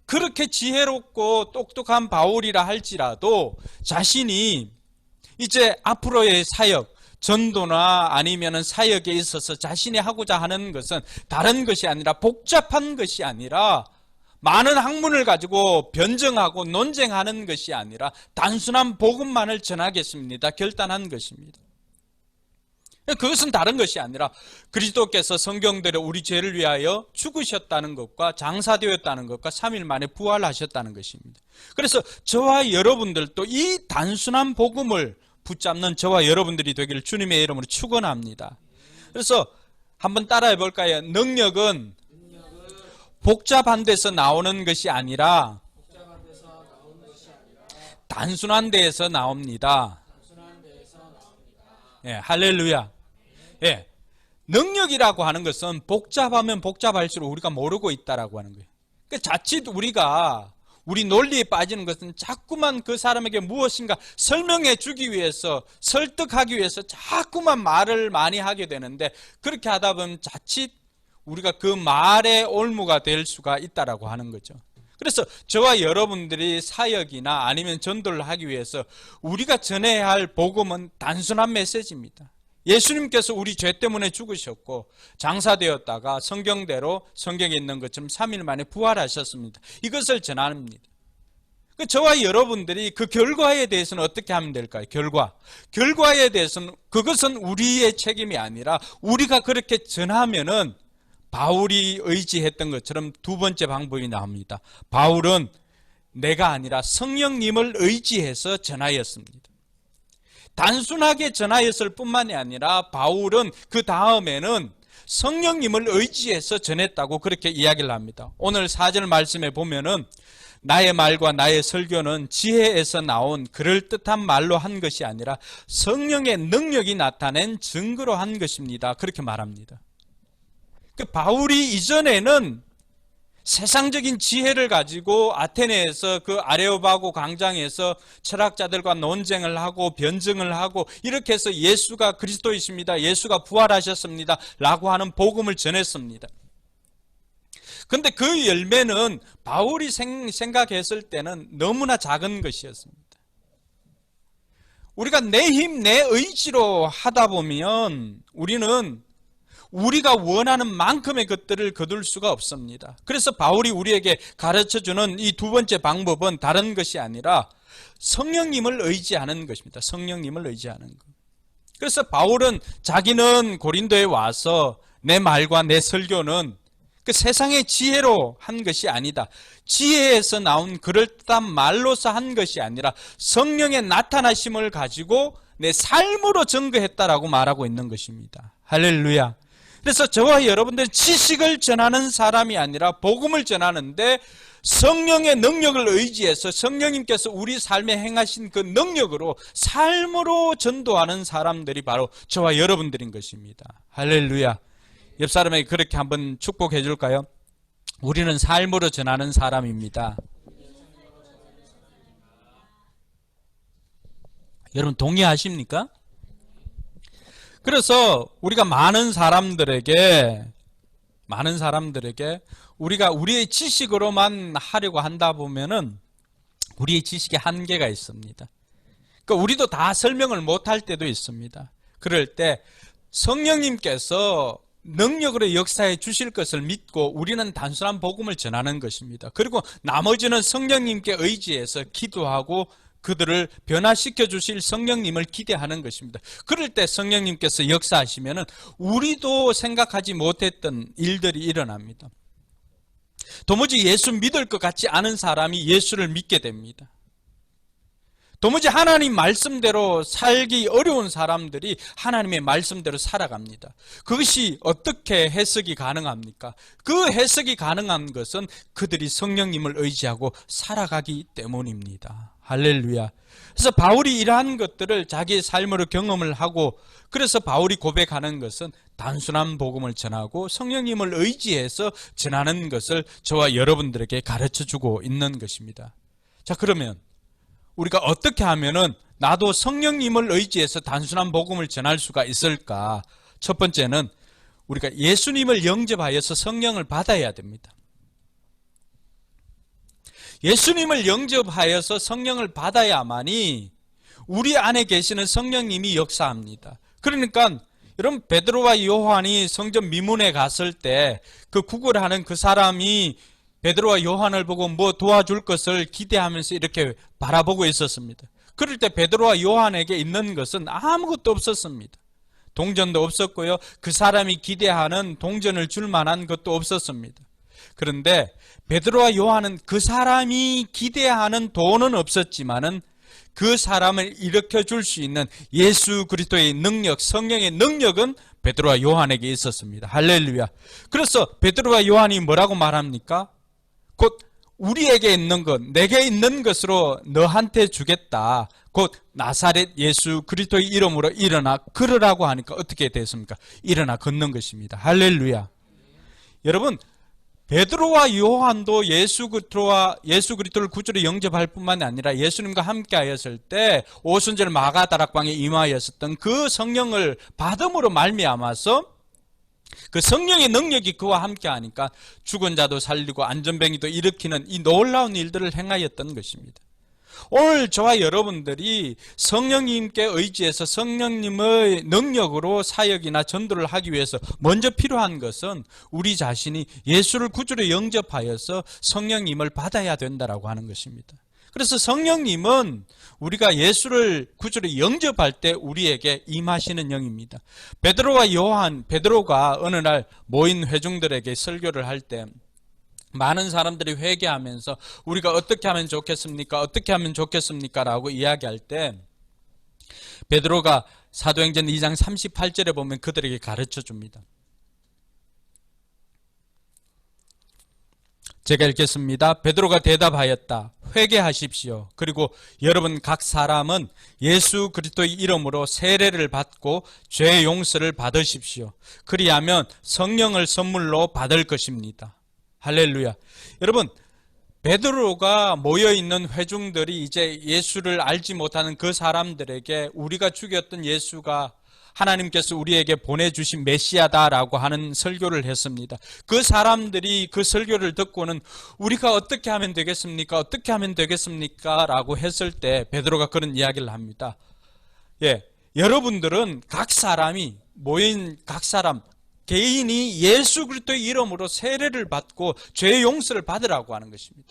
그렇게 지혜롭고 똑똑한 바울이라 할지라도 자신이 이제 앞으로의 사역, 전도나 아니면은 사역에 있어서 자신이 하고자 하는 것은 다른 것이 아니라, 복잡한 것이 아니라, 많은 학문을 가지고 변증하고 논쟁하는 것이 아니라 단순한 복음만을 전하겠습니다 결단한 것입니다. 그것은 다른 것이 아니라 그리스도께서 성경대로 우리 죄를 위하여 죽으셨다는 것과 장사되었다는 것과 3일 만에 부활하셨다는 것입니다. 그래서 저와 여러분들도 이 단순한 복음을 붙잡는 저와 여러분들이 되기를 주님의 이름으로 축원합니다. 그래서 한번 따라해 볼까요? 능력은 복잡한 데서 나오는 것이 아니라 단순한 데에서 나옵니다. 예, 할렐루야. 예, 능력이라고 하는 것은 복잡하면 복잡할수록 우리가 모르고 있다라고 하는 거예요. 그러니까 자칫 우리가 우리 논리에 빠지는 것은 자꾸만 그 사람에게 무엇인가 설명해 주기 위해서, 설득하기 위해서 자꾸만 말을 많이 하게 되는데, 그렇게 하다 보면 자칫 우리가 그 말의 올무가 될 수가 있다라고 하는 거죠. 그래서 저와 여러분들이 사역이나 아니면 전도를 하기 위해서 우리가 전해야 할 복음은 단순한 메시지입니다. 예수님께서 우리 죄 때문에 죽으셨고 장사되었다가 성경대로 성경에 있는 것처럼 3일 만에 부활하셨습니다. 이것을 전합니다. 저와 여러분들이 그 결과에 대해서는 어떻게 하면 될까요? 결과에 대해서는 그것은 우리의 책임이 아니라 우리가 그렇게 전하면은 바울이 의지했던 것처럼 두 번째 방법이 나옵니다. 바울은 내가 아니라 성령님을 의지해서 전하였습니다. 단순하게 전하였을 뿐만이 아니라 바울은 그 다음에는 성령님을 의지해서 전했다고 그렇게 이야기를 합니다. 오늘 4절 말씀에 보면은 나의 말과 나의 설교는 지혜에서 나온 그럴듯한 말로 한 것이 아니라 성령의 능력이 나타낸 증거로 한 것입니다. 그렇게 말합니다. 바울이 이전에는 세상적인 지혜를 가지고 아테네에서 그 아레오바고 광장에서 철학자들과 논쟁을 하고 변증을 하고 이렇게 해서 예수가 그리스도이십니다. 예수가 부활하셨습니다. 라고 하는 복음을 전했습니다. 근데 그 열매는 바울이 생각했을 때는 너무나 작은 것이었습니다. 우리가 내 힘, 내 의지로 하다 보면 우리는 우리가 원하는 만큼의 것들을 거둘 수가 없습니다. 그래서 바울이 우리에게 가르쳐주는 이 두 번째 방법은 다른 것이 아니라 성령님을 의지하는 것입니다. 성령님을 의지하는 것. 그래서 바울은 자기는 고린도에 와서 내 말과 내 설교는 그 세상의 지혜로 한 것이 아니다. 지혜에서 나온 그럴듯한 말로서 한 것이 아니라 성령의 나타나심을 가지고 내 삶으로 증거했다라고 말하고 있는 것입니다. 할렐루야. 그래서 저와 여러분들은 지식을 전하는 사람이 아니라 복음을 전하는데 성령의 능력을 의지해서 성령님께서 우리 삶에 행하신 그 능력으로 삶으로 전도하는 사람들이 바로 저와 여러분들인 것입니다. 할렐루야. 옆 사람에게 그렇게 한번 축복해 줄까요? 우리는 삶으로 전하는 사람입니다. 여러분 동의하십니까? 그래서 우리가 많은 사람들에게 우리가 우리의 지식으로만 하려고 한다 보면은 우리의 지식에 한계가 있습니다. 그러니까 우리도 다 설명을 못할 때도 있습니다. 그럴 때 성령님께서 능력으로 역사해 주실 것을 믿고 우리는 단순한 복음을 전하는 것입니다. 그리고 나머지는 성령님께 의지해서 기도하고 그들을 변화시켜 주실 성령님을 기대하는 것입니다. 그럴 때 성령님께서 역사하시면은 우리도 생각하지 못했던 일들이 일어납니다. 도무지 예수 믿을 것 같지 않은 사람이 예수를 믿게 됩니다. 도무지 하나님 말씀대로 살기 어려운 사람들이 하나님의 말씀대로 살아갑니다. 그것이 어떻게 해석이 가능합니까? 그 해석이 가능한 것은 그들이 성령님을 의지하고 살아가기 때문입니다. 할렐루야. 그래서 바울이 이러한 것들을 자기의 삶으로 경험을 하고 그래서 바울이 고백하는 것은 단순한 복음을 전하고 성령님을 의지해서 전하는 것을 저와 여러분들에게 가르쳐주고 있는 것입니다. 자, 그러면 우리가 어떻게 하면은 나도 성령님을 의지해서 단순한 복음을 전할 수가 있을까? 첫 번째는 우리가 예수님을 영접하여서 성령을 받아야 됩니다. 예수님을 영접하여서 성령을 받아야만이 우리 안에 계시는 성령님이 역사합니다. 그러니까 여러분 베드로와 요한이 성전 미문에 갔을 때 그 구걸하는 그 사람이 베드로와 요한을 보고 뭐 도와줄 것을 기대하면서 이렇게 바라보고 있었습니다. 그럴 때 베드로와 요한에게 있는 것은 아무것도 없었습니다. 동전도 없었고요. 그 사람이 기대하는 동전을 줄 만한 것도 없었습니다. 그런데 베드로와 요한은 그 사람이 기대하는 돈은 없었지만은 그 사람을 일으켜 줄 수 있는 예수 그리스도의 능력, 성령의 능력은 베드로와 요한에게 있었습니다. 할렐루야. 그래서 베드로와 요한이 뭐라고 말합니까? 곧 우리에게 있는 것, 내게 있는 것으로 너한테 주겠다. 곧 나사렛 예수 그리스도의 이름으로 일어나 걸으라고 하니까 어떻게 됐습니까? 일어나 걷는 것입니다. 할렐루야. 여러분 베드로와 요한도 예수 그리스도를 구주로 영접할 뿐만 아니라 예수님과 함께 하였을 때 오순절 마가다락방에 임하였었던 그 성령을 받음으로 말미암아서 그 성령의 능력이 그와 함께 하니까 죽은 자도 살리고 안전뱅이도 일으키는 이 놀라운 일들을 행하였던 것입니다. 오늘 저와 여러분들이 성령님께 의지해서 성령님의 능력으로 사역이나 전도를 하기 위해서 먼저 필요한 것은 우리 자신이 예수를 구주로 영접하여서 성령님을 받아야 된다라고 하는 것입니다. 그래서 성령님은 우리가 예수를 구주로 영접할 때 우리에게 임하시는 영입니다. 베드로가 어느 날 모인 회중들에게 설교를 할 때 많은 사람들이 회개하면서 우리가 어떻게 하면 좋겠습니까? 어떻게 하면 좋겠습니까? 라고 이야기할 때 베드로가 사도행전 2장 38절에 보면 그들에게 가르쳐 줍니다. 제가 읽겠습니다. 베드로가 대답하였다. 회개하십시오. 그리고 여러분 각 사람은 예수 그리스도의 이름으로 세례를 받고 죄 용서를 받으십시오. 그리하면 성령을 선물로 받을 것입니다. 할렐루야. 여러분, 베드로가 모여있는 회중들이 이제 예수를 알지 못하는 그 사람들에게 우리가 죽였던 예수가 하나님께서 우리에게 보내주신 메시아다라고 하는 설교를 했습니다. 그 사람들이 그 설교를 듣고는 우리가 어떻게 하면 되겠습니까? 어떻게 하면 되겠습니까? 라고 했을 때 베드로가 그런 이야기를 합니다. 여러분들은 각 사람이 모인 각 사람 개인이 예수 그리스도의 이름으로 세례를 받고 죄 용서를 받으라고 하는 것입니다.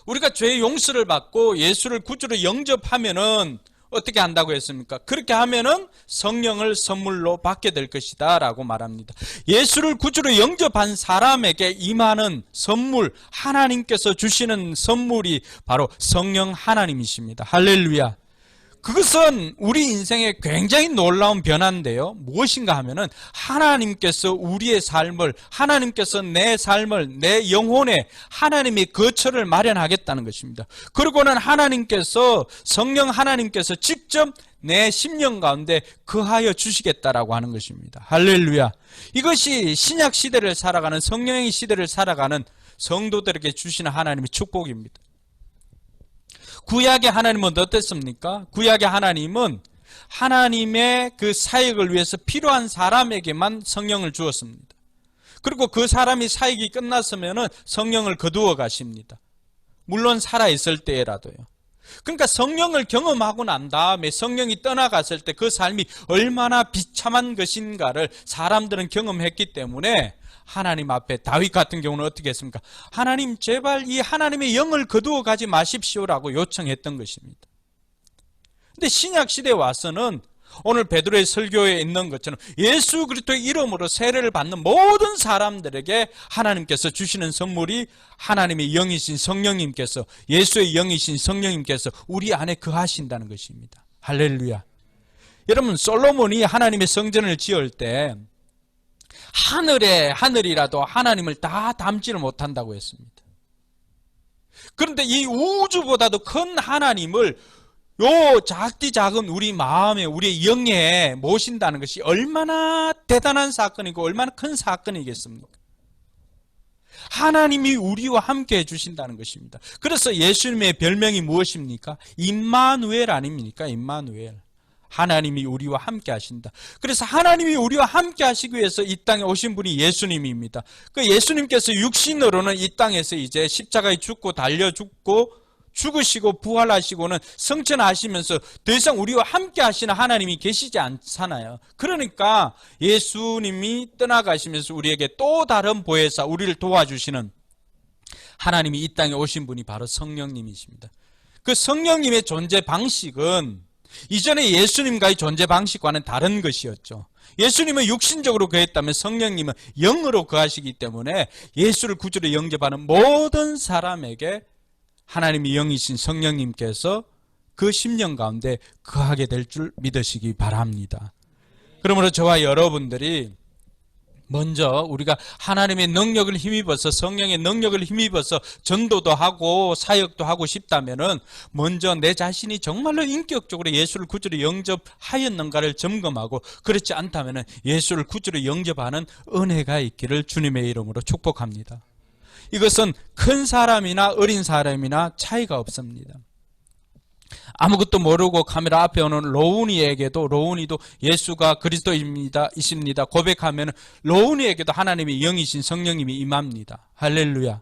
우리가 죄 용서를 받고 예수를 구주로 영접하면은 어떻게 한다고 했습니까? 그렇게 하면은 성령을 선물로 받게 될 것이다 라고 말합니다. 예수를 구주로 영접한 사람에게 임하는 선물, 하나님께서 주시는 선물이 바로 성령 하나님이십니다. 할렐루야. 그것은 우리 인생에 굉장히 놀라운 변화인데요. 무엇인가 하면은 하나님께서 우리의 삶을, 하나님께서 내 삶을, 내 영혼에 하나님의 거처를 마련하겠다는 것입니다. 그리고는 하나님께서, 성령 하나님께서 직접 내 심령 가운데 거하여 주시겠다라고 하는 것입니다. 할렐루야. 이것이 신약 시대를 살아가는, 성령의 시대를 살아가는 성도들에게 주시는 하나님의 축복입니다. 구약의 하나님은 어땠습니까? 구약의 하나님은 하나님의 그 사역을 위해서 필요한 사람에게만 성령을 주었습니다. 그리고 그 사람이 사역이 끝났으면 성령을 거두어 가십니다. 물론 살아있을 때라도요. 그러니까 성령을 경험하고 난 다음에 성령이 떠나갔을 때 그 삶이 얼마나 비참한 것인가를 사람들은 경험했기 때문에 하나님 앞에 다윗 같은 경우는 어떻게 했습니까? 하나님 제발 이 하나님의 영을 거두어 가지 마십시오라고 요청했던 것입니다. 근데 신약 시대에 와서는 오늘 베드로의 설교에 있는 것처럼 예수 그리스도의 이름으로 세례를 받는 모든 사람들에게 하나님께서 주시는 선물이 하나님의 영이신 성령님께서, 예수의 영이신 성령님께서 우리 안에 거하신다는 것입니다. 할렐루야. 여러분, 솔로몬이 하나님의 성전을 지을 때 하늘이라도 하나님을 다 담지를 못한다고 했습니다. 그런데 이 우주보다도 큰 하나님을 요 작디 작은 우리 마음에, 우리의 영에 모신다는 것이 얼마나 대단한 사건이고 얼마나 큰 사건이겠습니까? 하나님이 우리와 함께 해주신다는 것입니다. 그래서 예수님의 별명이 무엇입니까? 임마누엘 아닙니까? 임마누엘. 하나님이 우리와 함께 하신다. 그래서 하나님이 우리와 함께 하시기 위해서 이 땅에 오신 분이 예수님입니다. 그 예수님께서 육신으로는 이 땅에서 이제 십자가에 죽고 달려 죽고 죽으시고 부활하시고는 성천하시면서 더 이상 우리와 함께 하시는 하나님이 계시지 않잖아요. 그러니까 예수님이 떠나가시면서 우리에게 또 다른 보혜사, 우리를 도와주시는 하나님이 이 땅에 오신 분이 바로 성령님이십니다. 그 성령님의 존재 방식은 이전에 예수님과의 존재 방식과는 다른 것이었죠. 예수님은 육신적으로 거했다면 성령님은 영으로 거하시기 때문에 예수를 구주로 영접하는 모든 사람에게 하나님의 영이신 성령님께서 그 심령 가운데 거하게 될 줄 믿으시기 바랍니다. 그러므로 저와 여러분들이 먼저 우리가 하나님의 능력을 힘입어서, 성령의 능력을 힘입어서 전도도 하고 사역도 하고 싶다면은 먼저 내 자신이 정말로 인격적으로 예수를 구주로 영접하였는가를 점검하고, 그렇지 않다면은 예수를 구주로 영접하는 은혜가 있기를 주님의 이름으로 축복합니다. 이것은 큰 사람이나 어린 사람이나 차이가 없습니다. 아무것도 모르고 카메라 앞에 오는 로운이도 예수가 그리스도이십니다 고백하면 로운이에게도 하나님의 영이신 성령님이 임합니다. 할렐루야.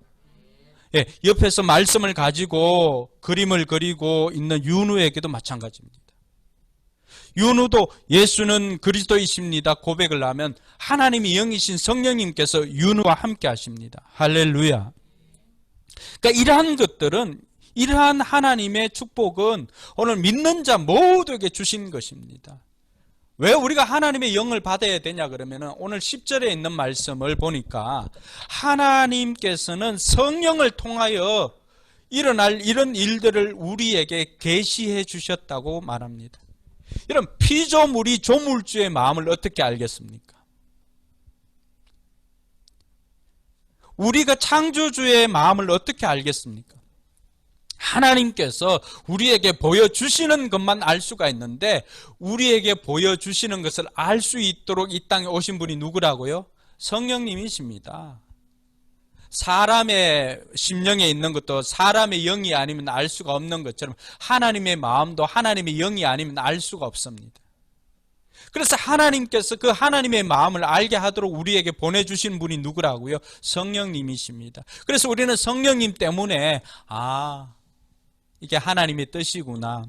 예, 옆에서 말씀을 가지고 그림을 그리고 있는 윤우에게도 마찬가지입니다. 윤우도 예수는 그리스도이십니다 고백을 하면 하나님의 영이신 성령님께서 윤우와 함께 하십니다. 할렐루야. 그러니까 이러한 것들은, 이러한 하나님의 축복은 오늘 믿는 자 모두에게 주신 것입니다. 왜 우리가 하나님의 영을 받아야 되냐 그러면 오늘 10절에 있는 말씀을 보니까 하나님께서는 성령을 통하여 일어날 이런 일들을 우리에게 계시해 주셨다고 말합니다. 이런 피조물이 조물주의 마음을 어떻게 알겠습니까? 우리가 창조주의 마음을 어떻게 알겠습니까? 하나님께서 우리에게 보여주시는 것만 알 수가 있는데 우리에게 보여주시는 것을 알 수 있도록 이 땅에 오신 분이 누구라고요? 성령님이십니다. 사람의 심령에 있는 것도 사람의 영이 아니면 알 수가 없는 것처럼 하나님의 마음도 하나님의 영이 아니면 알 수가 없습니다. 그래서 하나님께서 그 하나님의 마음을 알게 하도록 우리에게 보내주신 분이 누구라고요? 성령님이십니다. 그래서 우리는 성령님 때문에 이게 하나님의 뜻이구나,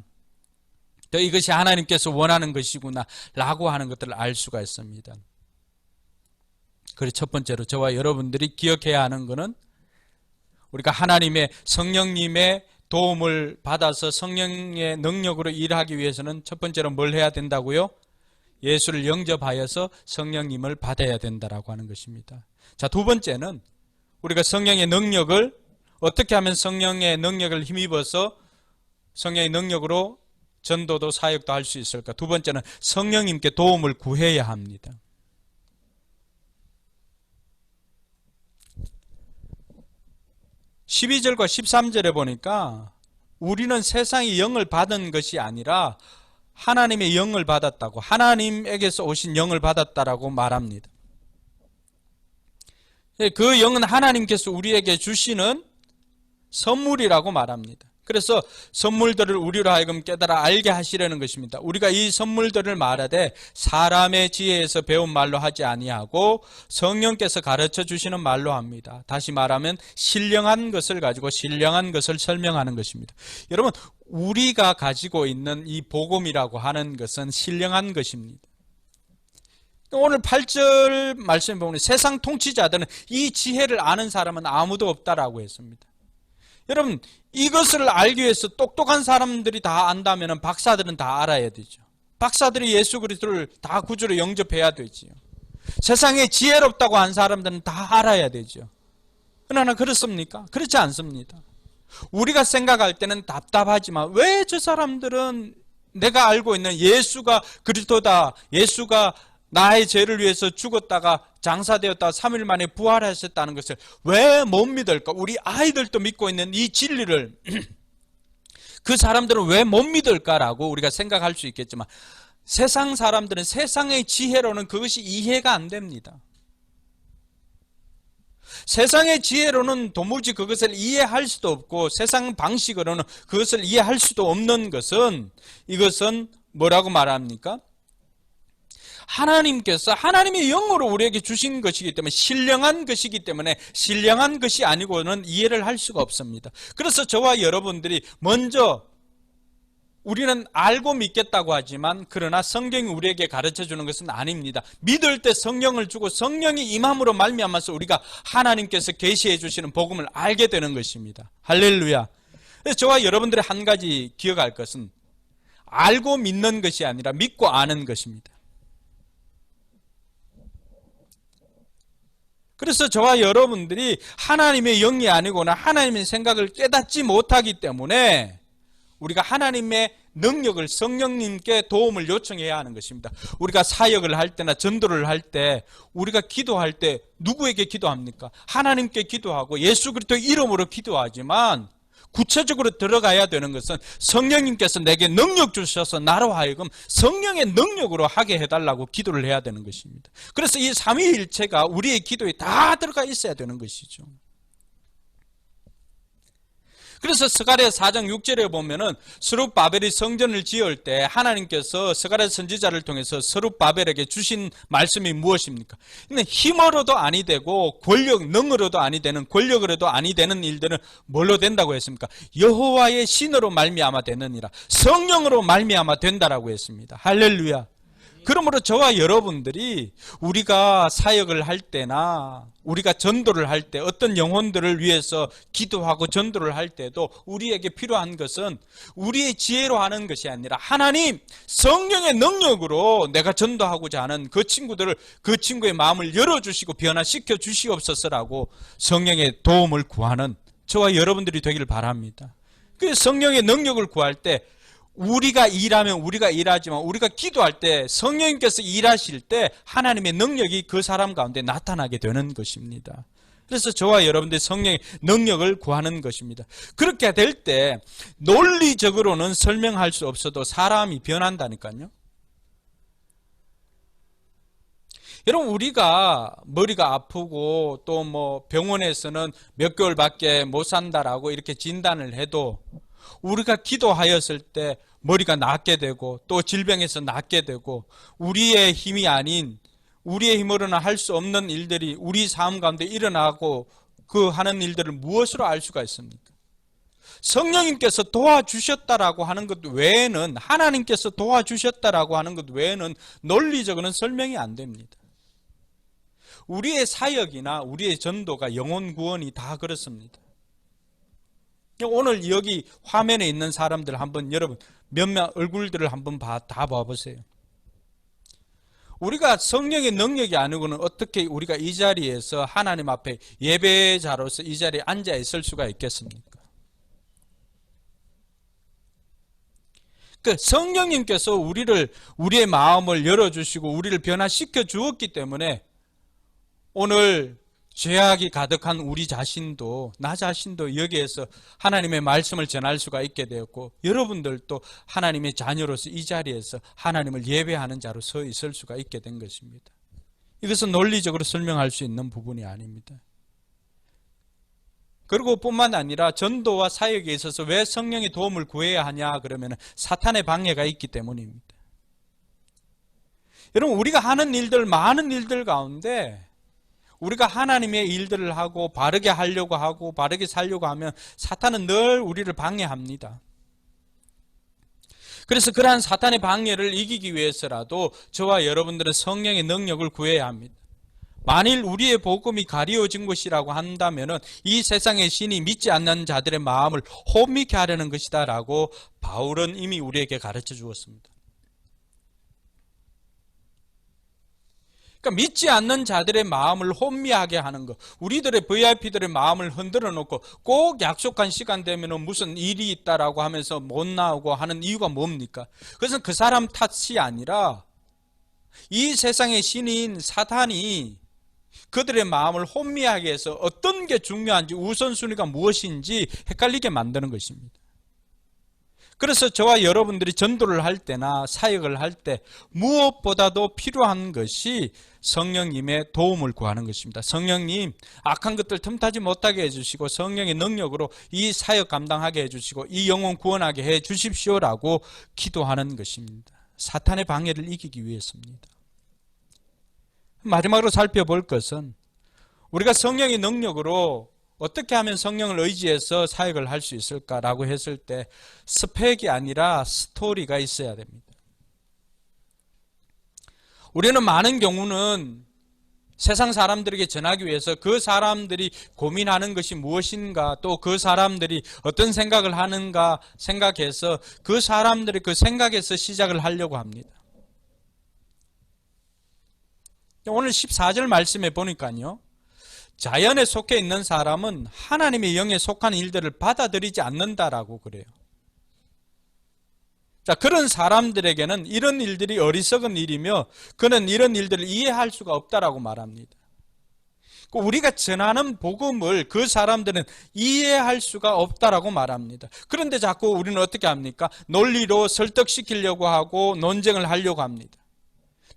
또 이것이 하나님께서 원하는 것이구나 라고 하는 것들을 알 수가 있습니다. 그래서 첫 번째로 저와 여러분들이 기억해야 하는 것은 우리가 하나님의 성령님의 도움을 받아서 성령의 능력으로 일하기 위해서는 첫 번째로 뭘 해야 된다고요? 예수를 영접하여서 성령님을 받아야 된다라고 하는 것입니다. 자, 두 번째는 우리가 성령의 능력을 어떻게 하면 성령의 능력을 힘입어서 성령의 능력으로 전도도 사역도 할 수 있을까? 두 번째는 성령님께 도움을 구해야 합니다. 12절과 13절에 보니까 우리는 세상의 영을 받은 것이 아니라 하나님의 영을 받았다고, 하나님에게서 오신 영을 받았다라고 말합니다. 그 영은 하나님께서 우리에게 주시는 선물이라고 말합니다. 그래서 선물들을 우리로 하여금 깨달아 알게 하시려는 것입니다. 우리가 이 선물들을 말하되 사람의 지혜에서 배운 말로 하지 아니하고 성령께서 가르쳐 주시는 말로 합니다. 다시 말하면 신령한 것을 가지고 신령한 것을 설명하는 것입니다. 여러분, 우리가 가지고 있는 이 복음이라고 하는 것은 신령한 것입니다. 오늘 8절 말씀에 보면 세상 통치자들은 이 지혜를 아는 사람은 아무도 없다라고 했습니다. 여러분, 이것을 알기 위해서 똑똑한 사람들이 다 안다면 박사들은 다 알아야 되죠. 박사들이 예수 그리스도를 다 구주로 영접해야 되지요. 세상에 지혜롭다고 한 사람들은 다 알아야 되죠. 그러나 그렇습니까? 그렇지 않습니다. 우리가 생각할 때는 답답하지만 왜 저 사람들은 내가 알고 있는 예수가 그리스도다, 예수가 나의 죄를 위해서 죽었다가 장사되었다가 3일 만에 부활하셨다는 것을 왜 못 믿을까? 우리 아이들도 믿고 있는 이 진리를 그 사람들은 왜 못 믿을까라고 우리가 생각할 수 있겠지만 세상 사람들은 세상의 지혜로는 그것이 이해가 안 됩니다. 세상의 지혜로는 도무지 그것을 이해할 수도 없고 세상 방식으로는 그것을 이해할 수도 없는 것은 이것은 뭐라고 말합니까? 하나님께서 하나님의 영으로 우리에게 주신 것이기 때문에 신령한 것이기 때문에 신령한 것이 아니고는 이해를 할 수가 없습니다. 그래서 저와 여러분들이 먼저 우리는 알고 믿겠다고 하지만 그러나 성경이 우리에게 가르쳐주는 것은 아닙니다. 믿을 때 성령을 주고 성령이 임함으로 말미암아서 우리가 하나님께서 계시해 주시는 복음을 알게 되는 것입니다. 할렐루야. 그래서 저와 여러분들이 한 가지 기억할 것은 알고 믿는 것이 아니라 믿고 아는 것입니다. 그래서 저와 여러분들이 하나님의 영이 아니거나 하나님의 생각을 깨닫지 못하기 때문에 우리가 하나님의 능력을 성령님께 도움을 요청해야 하는 것입니다. 우리가 사역을 할 때나 전도를 할 때 우리가 기도할 때 누구에게 기도합니까? 하나님께 기도하고 예수 그리스도 이름으로 기도하지만 구체적으로 들어가야 되는 것은 성령님께서 내게 능력 주셔서 나로 하여금 성령의 능력으로 하게 해달라고 기도를 해야 되는 것입니다. 그래서 이 삼위일체가 우리의 기도에 다 들어가 있어야 되는 것이죠. 그래서 스가랴 4장 6절에 보면은 스룹바벨이 성전을 지을 때 하나님께서 스가랴 선지자를 통해서 스룹바벨에게 주신 말씀이 무엇입니까? 근데 힘으로도 아니 되고 능으로도 아니 되는, 권력으로도 아니 되는 일들은 뭘로 된다고 했습니까? 여호와의 신으로 말미암아 되느니라. 성령으로 말미암아 된다라고 했습니다. 할렐루야. 그러므로 저와 여러분들이 우리가 사역을 할 때나 우리가 전도를 할 때 어떤 영혼들을 위해서 기도하고 전도를 할 때도 우리에게 필요한 것은 우리의 지혜로 하는 것이 아니라 하나님 성령의 능력으로 내가 전도하고자 하는 그 친구의 마음을 열어주시고 변화시켜 주시옵소서라고 성령의 도움을 구하는 저와 여러분들이 되기를 바랍니다. 그 성령의 능력을 구할 때 우리가 일하면 우리가 일하지만 우리가 기도할 때 성령님께서 일하실 때 하나님의 능력이 그 사람 가운데 나타나게 되는 것입니다. 그래서 저와 여러분들이 성령의 능력을 구하는 것입니다. 그렇게 될 때 논리적으로는 설명할 수 없어도 사람이 변한다니까요. 여러분, 우리가 머리가 아프고 또 뭐 병원에서는 몇 개월밖에 못 산다라고 이렇게 진단을 해도 우리가 기도하였을 때 머리가 낫게 되고 또 질병에서 낫게 되고 우리의 힘이 아닌 우리의 힘으로는 할 수 없는 일들이 우리 삶 가운데 일어나고 그 하는 일들을 무엇으로 알 수가 있습니까? 성령님께서 도와주셨다라고 하는 것 외에는 하나님께서 도와주셨다라고 하는 것 외에는 논리적으로는 설명이 안 됩니다. 우리의 사역이나 우리의 전도가 영혼 구원이 다 그렇습니다. 오늘 여기 화면에 있는 사람들 한번 여러분 몇몇 얼굴들을 한번 다 봐보세요. 우리가 성령의 능력이 아니고는 어떻게 우리가 이 자리에서 하나님 앞에 예배자로서 이 자리에 앉아 있을 수가 있겠습니까? 그 성령님께서 우리의 마음을 열어주시고 우리를 변화시켜 주었기 때문에 오늘 죄악이 가득한 우리 자신도 나 자신도 여기에서 하나님의 말씀을 전할 수가 있게 되었고 여러분들도 하나님의 자녀로서 이 자리에서 하나님을 예배하는 자로 서 있을 수가 있게 된 것입니다. 이것은 논리적으로 설명할 수 있는 부분이 아닙니다. 그리고 뿐만 아니라 전도와 사역에 있어서 왜 성령의 도움을 구해야 하냐 그러면 사탄의 방해가 있기 때문입니다. 여러분, 우리가 하는 일들, 많은 일들 가운데 우리가 하나님의 일들을 하고 바르게 하려고 하고 바르게 살려고 하면 사탄은 늘 우리를 방해합니다. 그래서 그러한 사탄의 방해를 이기기 위해서라도 저와 여러분들은 성령의 능력을 구해야 합니다. 만일 우리의 복음이 가리워진 것이라고 한다면 이 세상의 신이 믿지 않는 자들의 마음을 혼미케 하려는 것이다 라고 바울은 이미 우리에게 가르쳐 주었습니다. 그러니까 믿지 않는 자들의 마음을 혼미하게 하는 것, 우리들의 VIP들의 마음을 흔들어 놓고 꼭 약속한 시간 되면 무슨 일이 있다라고 하면서 못 나오고 하는 이유가 뭡니까? 그것은 그 사람 탓이 아니라 이 세상의 신인 사탄이 그들의 마음을 혼미하게 해서 어떤 게 중요한지 우선순위가 무엇인지 헷갈리게 만드는 것입니다. 그래서 저와 여러분들이 전도를 할 때나 사역을 할 때 무엇보다도 필요한 것이 성령님의 도움을 구하는 것입니다. 성령님, 악한 것들 틈타지 못하게 해주시고 성령의 능력으로 이 사역 감당하게 해주시고 이 영혼 구원하게 해주십시오라고 기도하는 것입니다. 사탄의 방해를 이기기 위해서입니다. 마지막으로 살펴볼 것은 우리가 성령의 능력으로 어떻게 하면 성령을 의지해서 사역을 할 수 있을까라고 했을 때 스펙이 아니라 스토리가 있어야 됩니다. 우리는 많은 경우는 세상 사람들에게 전하기 위해서 그 사람들이 고민하는 것이 무엇인가 또 그 사람들이 어떤 생각을 하는가 생각해서 그 사람들의 그 생각에서 시작을 하려고 합니다. 오늘 14절 말씀에 보니까요. 자연에 속해 있는 사람은 하나님의 영에 속한 일들을 받아들이지 않는다라고 그래요. 자, 그런 사람들에게는 이런 일들이 어리석은 일이며 그는 이런 일들을 이해할 수가 없다라고 말합니다. 우리가 전하는 복음을 그 사람들은 이해할 수가 없다라고 말합니다. 그런데 자꾸 우리는 어떻게 합니까? 논리로 설득시키려고 하고 논쟁을 하려고 합니다.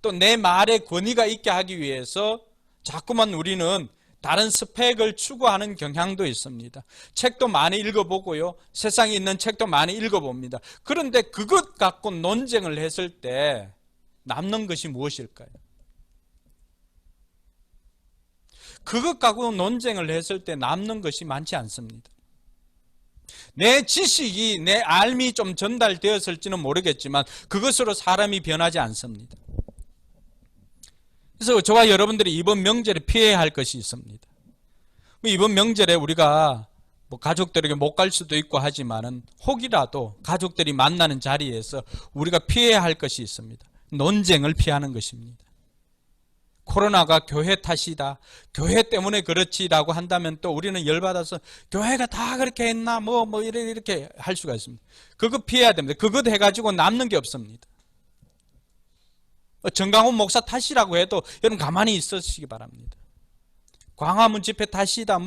또 내 말에 권위가 있게 하기 위해서 자꾸만 우리는 다른 스펙을 추구하는 경향도 있습니다. 책도 많이 읽어보고요. 세상에 있는 책도 많이 읽어봅니다. 그런데 그것 갖고 논쟁을 했을 때 남는 것이 무엇일까요? 그것 갖고 논쟁을 했을 때 남는 것이 많지 않습니다. 내 지식이, 내 알미 좀 전달되었을지는 모르겠지만 그것으로 사람이 변하지 않습니다. 그래서 저와 여러분들이 이번 명절에 피해야 할 것이 있습니다. 이번 명절에 우리가 가족들에게 못 갈 수도 있고 하지만은 혹이라도 가족들이 만나는 자리에서 우리가 피해야 할 것이 있습니다. 논쟁을 피하는 것입니다. 코로나가 교회 탓이다, 교회 때문에 그렇지라고 한다면 또 우리는 열받아서 교회가 다 그렇게 했나 이렇게 할 수가 있습니다. 그거 피해야 됩니다. 그것 해가지고 남는 게 없습니다. 정강훈 목사 탓이라고 해도 여러분 가만히 있으시기 바랍니다. 광화문 집회 탓이다,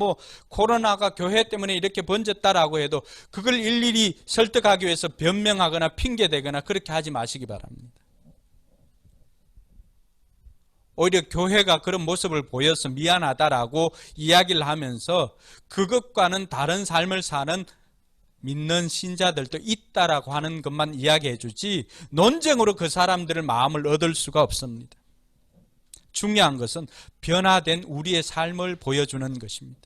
코로나가 교회 때문에 이렇게 번졌다라고 해도 그걸 일일이 설득하기 위해서 변명하거나 핑계대거나 그렇게 하지 마시기 바랍니다. 오히려 교회가 그런 모습을 보여서 미안하다라고 이야기를 하면서 그것과는 다른 삶을 사는 믿는 신자들도 있다라고 하는 것만 이야기해 주지 논쟁으로 그 사람들의 마음을 얻을 수가 없습니다. 중요한 것은 변화된 우리의 삶을 보여주는 것입니다.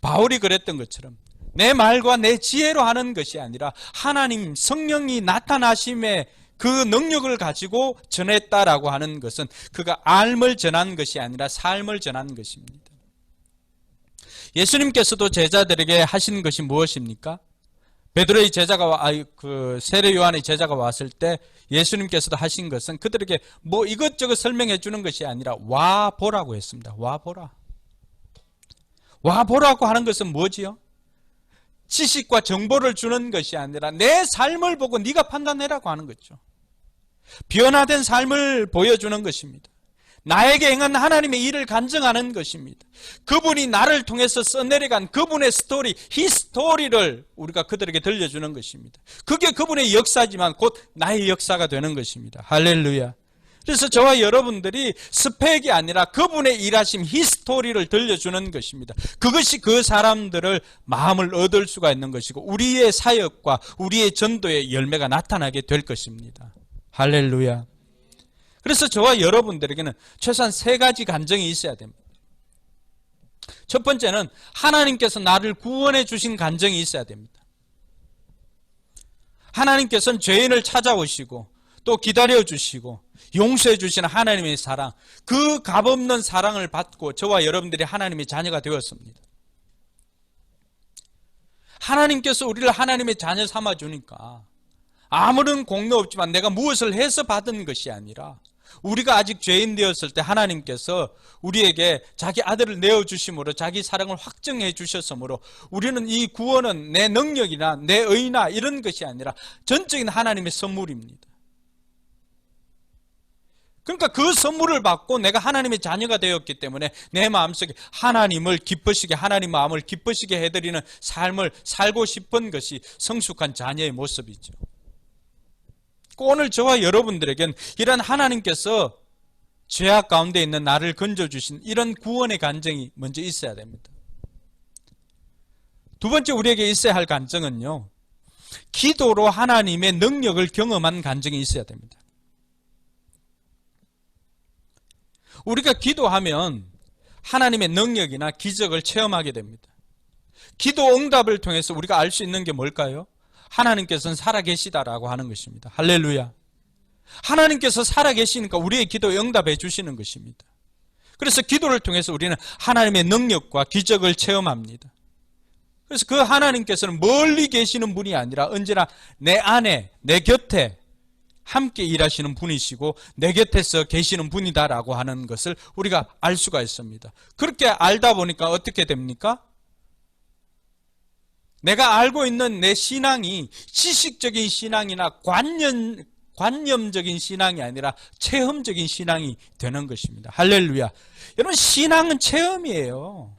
바울이 그랬던 것처럼 내 말과 내 지혜로 하는 것이 아니라 하나님 성령이 나타나심에 그 능력을 가지고 전했다라고 하는 것은 그가 알을 전한 것이 아니라 삶을 전한 것입니다. 예수님께서도 제자들에게 하신 것이 무엇입니까? 베드로의 제자가 세례 요한의 제자가 왔을 때 예수님께서도 하신 것은 그들에게 이것저것 설명해 주는 것이 아니라 와 보라고 했습니다. 와 보라. 와 보라고 하는 것은 뭐지요? 지식과 정보를 주는 것이 아니라 내 삶을 보고 네가 판단해라고 하는 거죠. 변화된 삶을 보여주는 것입니다. 나에게 행한 하나님의 일을 간증하는 것입니다. 그분이 나를 통해서 써내려간 그분의 스토리, 히스토리를 우리가 그들에게 들려주는 것입니다. 그게 그분의 역사지만 곧 나의 역사가 되는 것입니다. 할렐루야. 그래서 저와 여러분들이 스펙이 아니라 그분의 일하심 히스토리를 들려주는 것입니다. 그것이 그 사람들을 마음을 얻을 수가 있는 것이고 우리의 사역과 우리의 전도의 열매가 나타나게 될 것입니다. 할렐루야. 그래서 저와 여러분들에게는 최소한 3가지 간증이 있어야 됩니다. 첫 번째는 하나님께서 나를 구원해 주신 간증이 있어야 됩니다. 하나님께서는 죄인을 찾아오시고 또 기다려 주시고 용서해 주시는 하나님의 사랑, 그 값없는 사랑을 받고 저와 여러분들이 하나님의 자녀가 되었습니다. 하나님께서 우리를 하나님의 자녀 삼아 주니까 아무런 공로 없지만 내가 무엇을 해서 받은 것이 아니라 우리가 아직 죄인 되었을 때 하나님께서 우리에게 자기 아들을 내어주심으로 자기 사랑을 확증해 주셨으므로 우리는 이 구원은 내 능력이나 내 의나 이런 것이 아니라 전적인 하나님의 선물입니다. 그러니까 그 선물을 받고 내가 하나님의 자녀가 되었기 때문에 내 마음속에 하나님을 기쁘시게, 하나님 마음을 기쁘시게 해드리는 삶을 살고 싶은 것이 성숙한 자녀의 모습이죠. 오늘 저와 여러분들에겐 이런 하나님께서 죄악 가운데 있는 나를 건져주신 이런 구원의 간증이 먼저 있어야 됩니다. 두 번째 우리에게 있어야 할 간증은요, 기도로 하나님의 능력을 경험한 간증이 있어야 됩니다. 우리가 기도하면 하나님의 능력이나 기적을 체험하게 됩니다. 기도 응답을 통해서 우리가 알 수 있는 게 뭘까요? 하나님께서는 살아계시다라고 하는 것입니다. 할렐루야. 하나님께서 살아계시니까 우리의 기도에 응답해 주시는 것입니다. 그래서 기도를 통해서 우리는 하나님의 능력과 기적을 체험합니다. 그래서 그 하나님께서는 멀리 계시는 분이 아니라 언제나 내 안에, 내 곁에 함께 일하시는 분이시고 내 곁에서 계시는 분이다라고 하는 것을 우리가 알 수가 있습니다. 그렇게 알다 보니까 어떻게 됩니까? 내가 알고 있는 내 신앙이 지식적인 신앙이나 관념적인 신앙이 아니라 체험적인 신앙이 되는 것입니다. 할렐루야. 여러분, 신앙은 체험이에요.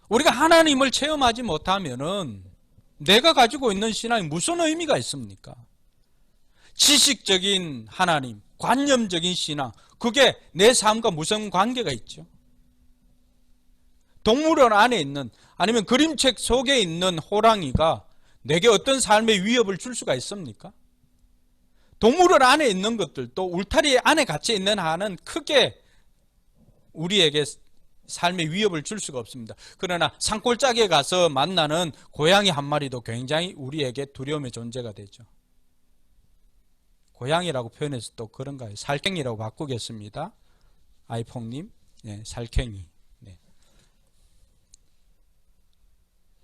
우리가 하나님을 체험하지 못하면은 내가 가지고 있는 신앙이 무슨 의미가 있습니까? 지식적인 하나님, 관념적인 신앙, 그게 내 삶과 무슨 관계가 있죠? 동물원 안에 있는, 아니면 그림책 속에 있는 호랑이가 내게 어떤 삶의 위협을 줄 수가 있습니까? 동물원 안에 있는 것들도 울타리 안에 갇혀 있는 한은 크게 우리에게 삶의 위협을 줄 수가 없습니다. 그러나 산골짜기에 가서 만나는 고양이 한 마리도 굉장히 우리에게 두려움의 존재가 되죠. 고양이라고 표현해서 또 그런가요? 살쾡이라고 바꾸겠습니다. 아이폰님, 네, 살쾡이. 네.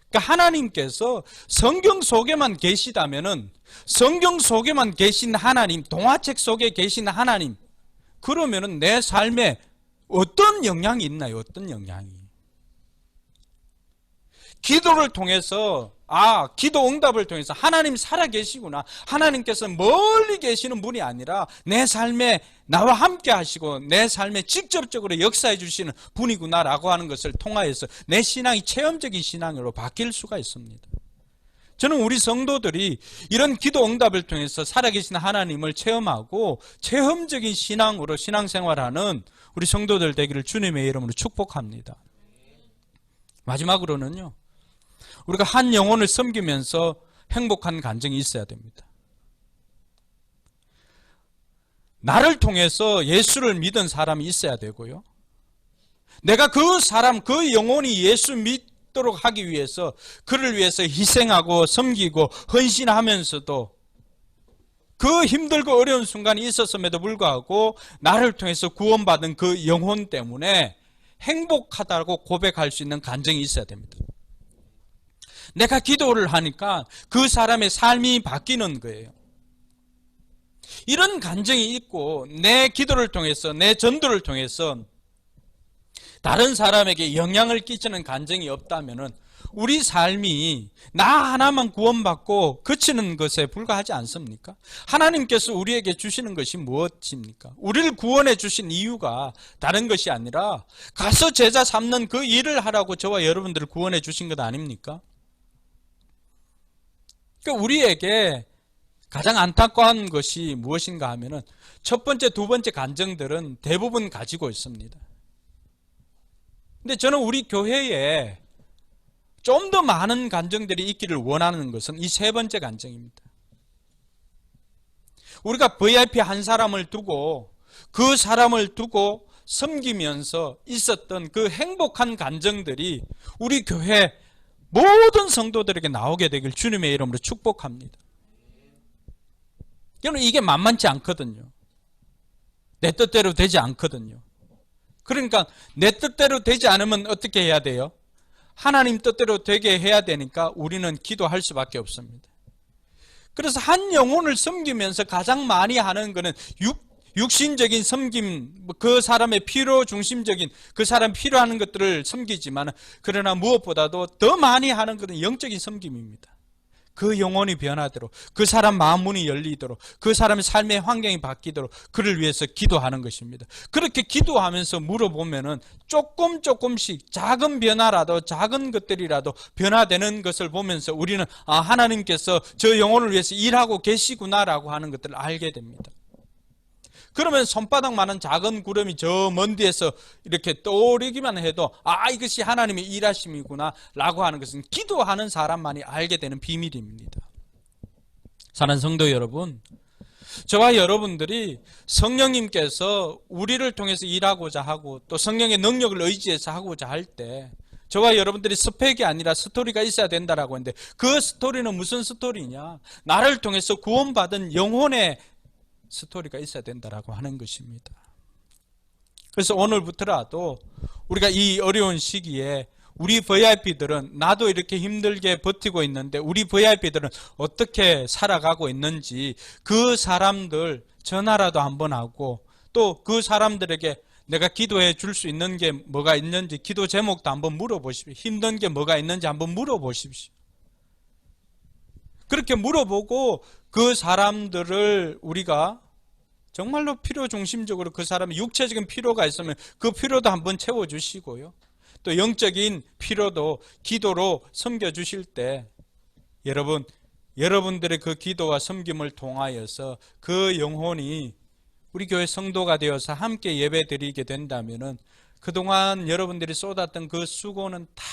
그러니까 하나님께서 성경 속에만 계시다면은, 성경 속에만 계신 하나님, 동화책 속에 계신 하나님, 그러면은 내 삶에 어떤 영향이 있나요? 어떤 영향이? 기도를 통해서, 기도 응답을 통해서 하나님 살아계시구나, 하나님께서 멀리 계시는 분이 아니라 내 삶에 나와 함께 하시고 내 삶에 직접적으로 역사해 주시는 분이구나 라고 하는 것을 통하여서 내 신앙이 체험적인 신앙으로 바뀔 수가 있습니다. 저는 우리 성도들이 이런 기도 응답을 통해서 살아계신 하나님을 체험하고 체험적인 신앙으로 신앙생활하는 우리 성도들 되기를 주님의 이름으로 축복합니다. 마지막으로는요, 우리가 한 영혼을 섬기면서 행복한 감정이 있어야 됩니다. 나를 통해서 예수를 믿은 사람이 있어야 되고요, 내가 그 사람, 그 영혼이 예수 믿도록 하기 위해서 그를 위해서 희생하고 섬기고 헌신하면서도 그 힘들고 어려운 순간이 있었음에도 불구하고 나를 통해서 구원받은 그 영혼 때문에 행복하다고 고백할 수 있는 감정이 있어야 됩니다. 내가 기도를 하니까 그 사람의 삶이 바뀌는 거예요. 이런 감정이 있고 내 기도를 통해서, 내 전도를 통해서 다른 사람에게 영향을 끼치는 감정이 없다면 우리 삶이 나 하나만 구원받고 그치는 것에 불과하지 않습니까? 하나님께서 우리에게 주시는 것이 무엇입니까? 우리를 구원해 주신 이유가 다른 것이 아니라 가서 제자 삼는 그 일을 하라고 저와 여러분들을 구원해 주신 것 아닙니까? 그러니까 우리에게 가장 안타까운 것이 무엇인가 하면은 첫 번째, 두 번째 감정들은 대부분 가지고 있습니다. 근데 저는 우리 교회에 좀 더 많은 감정들이 있기를 원하는 것은 이 세 번째 감정입니다. 우리가 VIP 한 사람을 두고 그 사람을 두고 섬기면서 있었던 그 행복한 감정들이 우리 교회 모든 성도들에게 나오게 되길 주님의 이름으로 축복합니다. 여러분, 이게 만만치 않거든요. 내 뜻대로 되지 않거든요. 그러니까 내 뜻대로 되지 않으면 어떻게 해야 돼요? 하나님 뜻대로 되게 해야 되니까 우리는 기도할 수밖에 없습니다. 그래서 한 영혼을 섬기면서 가장 많이 하는 것은 육신적인 섬김, 그 사람의 필요 중심적인, 그 사람 필요한 것들을 섬기지만, 그러나 무엇보다도 더 많이 하는 것은 영적인 섬김입니다. 그 영혼이 변하도록, 그 사람 마음 문이 열리도록, 그 사람의 삶의 환경이 바뀌도록 그를 위해서 기도하는 것입니다. 그렇게 기도하면서 물어보면은 조금씩 작은 변화라도, 작은 것들이라도 변화되는 것을 보면서 우리는 하나님께서 저 영혼을 위해서 일하고 계시구나라고 하는 것들을 알게 됩니다. 그러면 손바닥만한 작은 구름이 저 먼 뒤에서 이렇게 떠오르기만 해도 이것이 하나님의 일하심이구나 라고 하는 것은 기도하는 사람만이 알게 되는 비밀입니다. 사랑하는 성도 여러분, 저와 여러분들이 성령님께서 우리를 통해서 일하고자 하고 또 성령의 능력을 의지해서 하고자 할 때 저와 여러분들이 스펙이 아니라 스토리가 있어야 된다라고 했는데, 그 스토리는 무슨 스토리냐? 나를 통해서 구원받은 영혼의 스토리가 있어야 된다라고 하는 것입니다. 그래서 오늘부터라도 우리가 이 어려운 시기에 우리 VIP들은, 나도 이렇게 힘들게 버티고 있는데 우리 VIP들은 어떻게 살아가고 있는지 그 사람들 전화라도 한번 하고, 또 그 사람들에게 내가 기도해 줄 수 있는 게 뭐가 있는지 기도 제목도 한번 물어보십시오. 힘든 게 뭐가 있는지 한번 물어보십시오. 그렇게 물어보고 그 사람들을 우리가 정말로 필요 중심적으로, 그 사람의 육체적인 필요가 있으면 그 필요도 한번 채워주시고요, 또 영적인 필요도 기도로 섬겨주실 때 여러분들의 그 기도와 섬김을 통하여서 그 영혼이 우리 교회 성도가 되어서 함께 예배 드리게 된다면은 그동안 여러분들이 쏟았던 그 수고는 다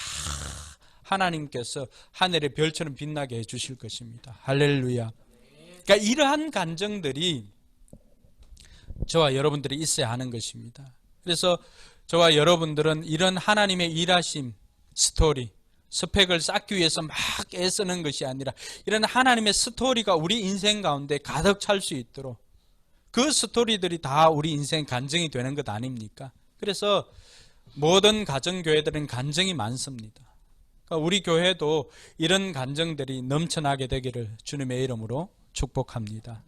하나님께서 하늘의 별처럼 빛나게 해주실 것입니다. 할렐루야. 그러니까 이러한 감정들이 저와 여러분들이 있어야 하는 것입니다. 그래서 저와 여러분들은 이런 하나님의 일하심 스토리, 스펙을 쌓기 위해서 막 애쓰는 것이 아니라 이런 하나님의 스토리가 우리 인생 가운데 가득 찰 수 있도록 그 스토리들이 다 우리 인생 간증이 되는 것 아닙니까? 그래서 모든 가정교회들은 간증이 많습니다. 그러니까 우리 교회도 이런 간증들이 넘쳐나게 되기를 주님의 이름으로 축복합니다.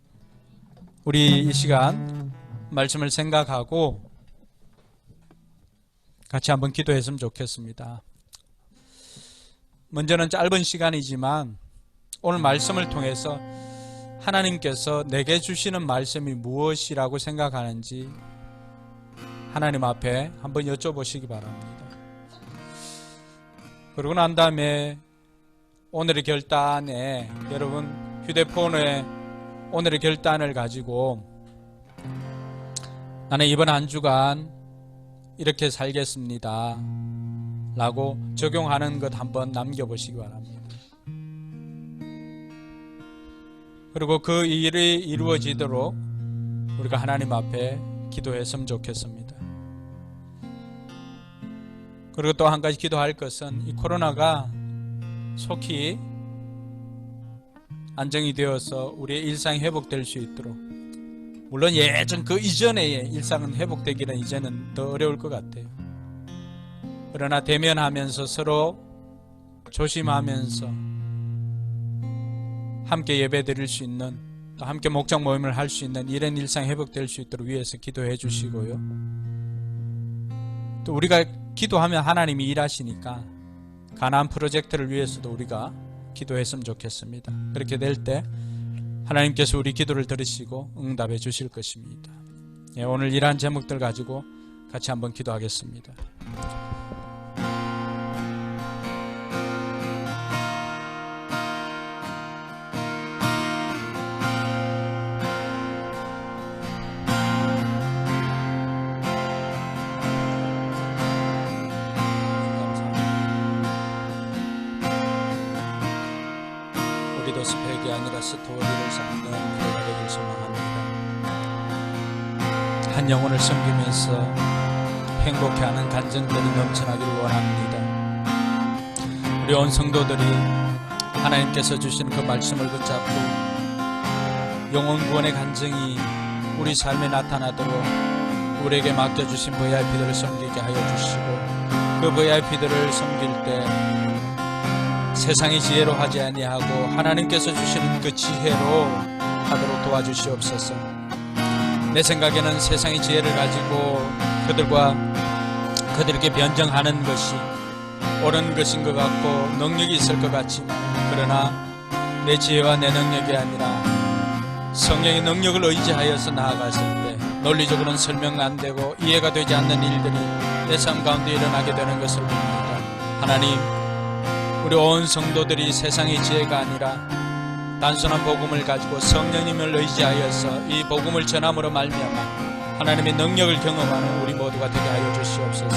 우리 이 시간 말씀을 생각하고 같이 한번 기도했으면 좋겠습니다. 먼저는 짧은 시간이지만 오늘 말씀을 통해서 하나님께서 내게 주시는 말씀이 무엇이라고 생각하는지 하나님 앞에 한번 여쭤보시기 바랍니다. 그러고 난 다음에 오늘의 결단에 여러분 휴대폰에 오늘의 결단을 가지고 나는 이번 한 주간 이렇게 살겠습니다 라고 적용하는 것 한번 남겨보시기 바랍니다. 그리고 그 일이 이루어지도록 우리가 하나님 앞에 기도했으면 좋겠습니다. 그리고 또 한 가지 기도할 것은 이 코로나가 속히 안정이 되어서 우리의 일상이 회복될 수 있도록, 물론 예전 그 이전의 일상은 회복되기는 이제는 더 어려울 것 같아요. 그러나 대면하면서 서로 조심하면서 함께 예배 드릴 수 있는, 또 함께 목장 모임을 할 수 있는 이런 일상 회복될 수 있도록 위해서 기도해 주시고요. 또 우리가 기도하면 하나님이 일하시니까 가나안 프로젝트를 위해서도 우리가 기도했으면 좋겠습니다. 그렇게 될 때 하나님께서 우리 기도를 들으시고 응답해 주실 것입니다. 예, 오늘 이러한 제목들 가지고 같이 한번 기도하겠습니다. 우리도 스펙이 아니라 스토리를 쌓는 교회가 되길 소망합니다. 한 영혼을 섬기면서 행복해하는 간증들이 넘쳐나기를 원합니다. 우리 온 성도들이 하나님께서 주시는 그 말씀을 붙잡고 영혼 구원의 간증이 우리 삶에 나타나도록 우리에게 맡겨주신 VIP들을 섬기게 하여 주시고, 그 VIP들을 섬길 때 세상의 지혜로 하지 아니하고 하나님께서 주시는 그 지혜로 하도록 도와주시옵소서. 내 생각에는 세상의 지혜를 가지고 그들에게 변정하는 것이 옳은 것인 것 같고 능력이 있을 것 같지만, 그러나 내 지혜와 내 능력이 아니라 성령의 능력을 의지하여서 나아갔을 때 논리적으로는 설명 안 되고 이해가 되지 않는 일들이 내 삶 가운데 일어나게 되는 것을 봅니다. 하나님, 우리 온 성도들이 세상의 지혜가 아니라 단순한 복음을 가지고 성령님을 의지하여서 이 복음을 전함으로 말미암아 하나님의 능력을 경험하는 우리 모두가 되게 하여 주시옵소서.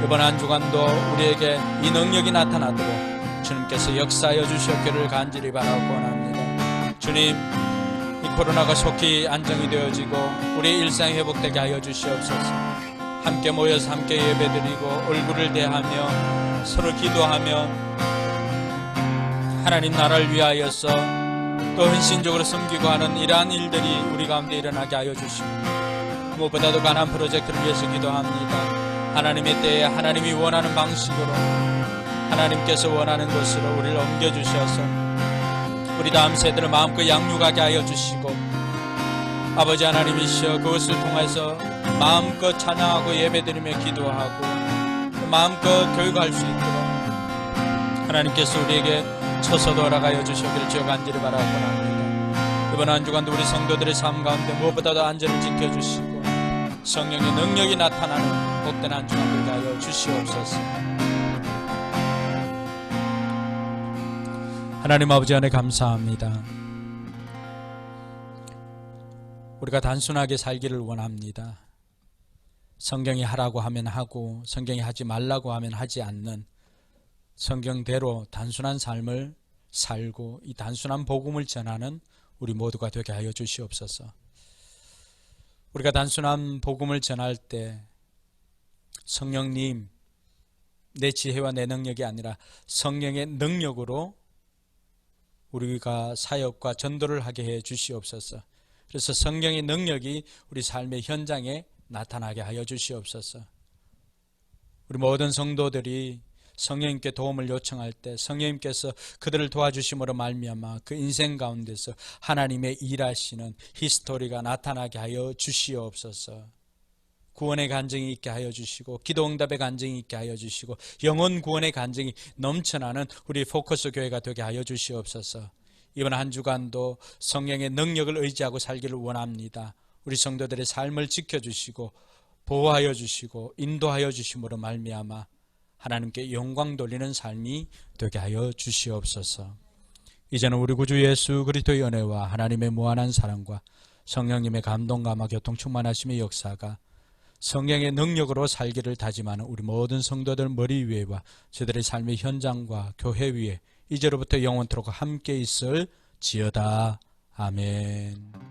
이번 한 주간도 우리에게 이 능력이 나타나도록 주님께서 역사하여 주시옵기를 간절히 바라고 원합니다. 주님, 이 코로나가 속히 안정이 되어지고 우리의 일상이 회복되게 하여 주시옵소서. 함께 모여서 함께 예배드리고 얼굴을 대하며 서로 기도하며 하나님 나라를 위하여서 또 헌신적으로 섬기고 하는 이러한 일들이 우리 가운데 일어나게 하여 주시고, 무엇보다도 가나안 프로젝트를 위해서 기도합니다. 하나님의 때에 하나님이 원하는 방식으로 하나님께서 원하는 것으로 우리를 옮겨주셔서 우리 다음 세대를 마음껏 양육하게 하여 주시고, 아버지 하나님이시여 그것을 통해서 마음껏 찬양하고 예배드리며 기도하고 마음껏 교육할 수 있도록 하나님께서 우리에게 처소도 허락하여 주시기를 주여 간절히 바라고 합니다. 이번 한 주간도 우리 성도들의 삶 가운데 무엇보다도 안전을 지켜주시고 성령의 능력이 나타나는 복된 한 주간 되게 하여 주시옵소서. 하나님 아버지 안에 감사합니다. 우리가 단순하게 살기를 원합니다. 성경이 하라고 하면 하고 성경이 하지 말라고 하면 하지 않는 성경대로 단순한 삶을 살고 이 단순한 복음을 전하는 우리 모두가 되게 하여 주시옵소서. 우리가 단순한 복음을 전할 때 성령님, 내 지혜와 내 능력이 아니라 성령의 능력으로 우리가 사역과 전도를 하게 해 주시옵소서. 그래서 성령의 능력이 우리 삶의 현장에 나타나게 하여 주시옵소서. 우리 모든 성도들이 성령님께 도움을 요청할 때 성령님께서 그들을 도와주심으로 말미암아 그 인생 가운데서 하나님의 일하시는 히스토리가 나타나게 하여 주시옵소서. 구원의 간증이 있게 하여 주시고 기도응답의 간증이 있게 하여 주시고 영혼 구원의 간증이 넘쳐나는 우리 포커스 교회가 되게 하여 주시옵소서. 이번 한 주간도 성령의 능력을 의지하고 살기를 원합니다. 우리 성도들의 삶을 지켜주시고 보호하여 주시고 인도하여 주심으로 말미암아 하나님께 영광 돌리는 삶이 되게 하여 주시옵소서. 이제는 우리 구주 예수 그리스도의 은혜와 하나님의 무한한 사랑과 성령님의 감동 감화 교통 충만하심의 역사가 성령의 능력으로 살기를 다짐하는 우리 모든 성도들 머리 위에와 저들의 삶의 현장과 교회 위에 이제로부터 영원토록 함께 있을 지어다. 아멘.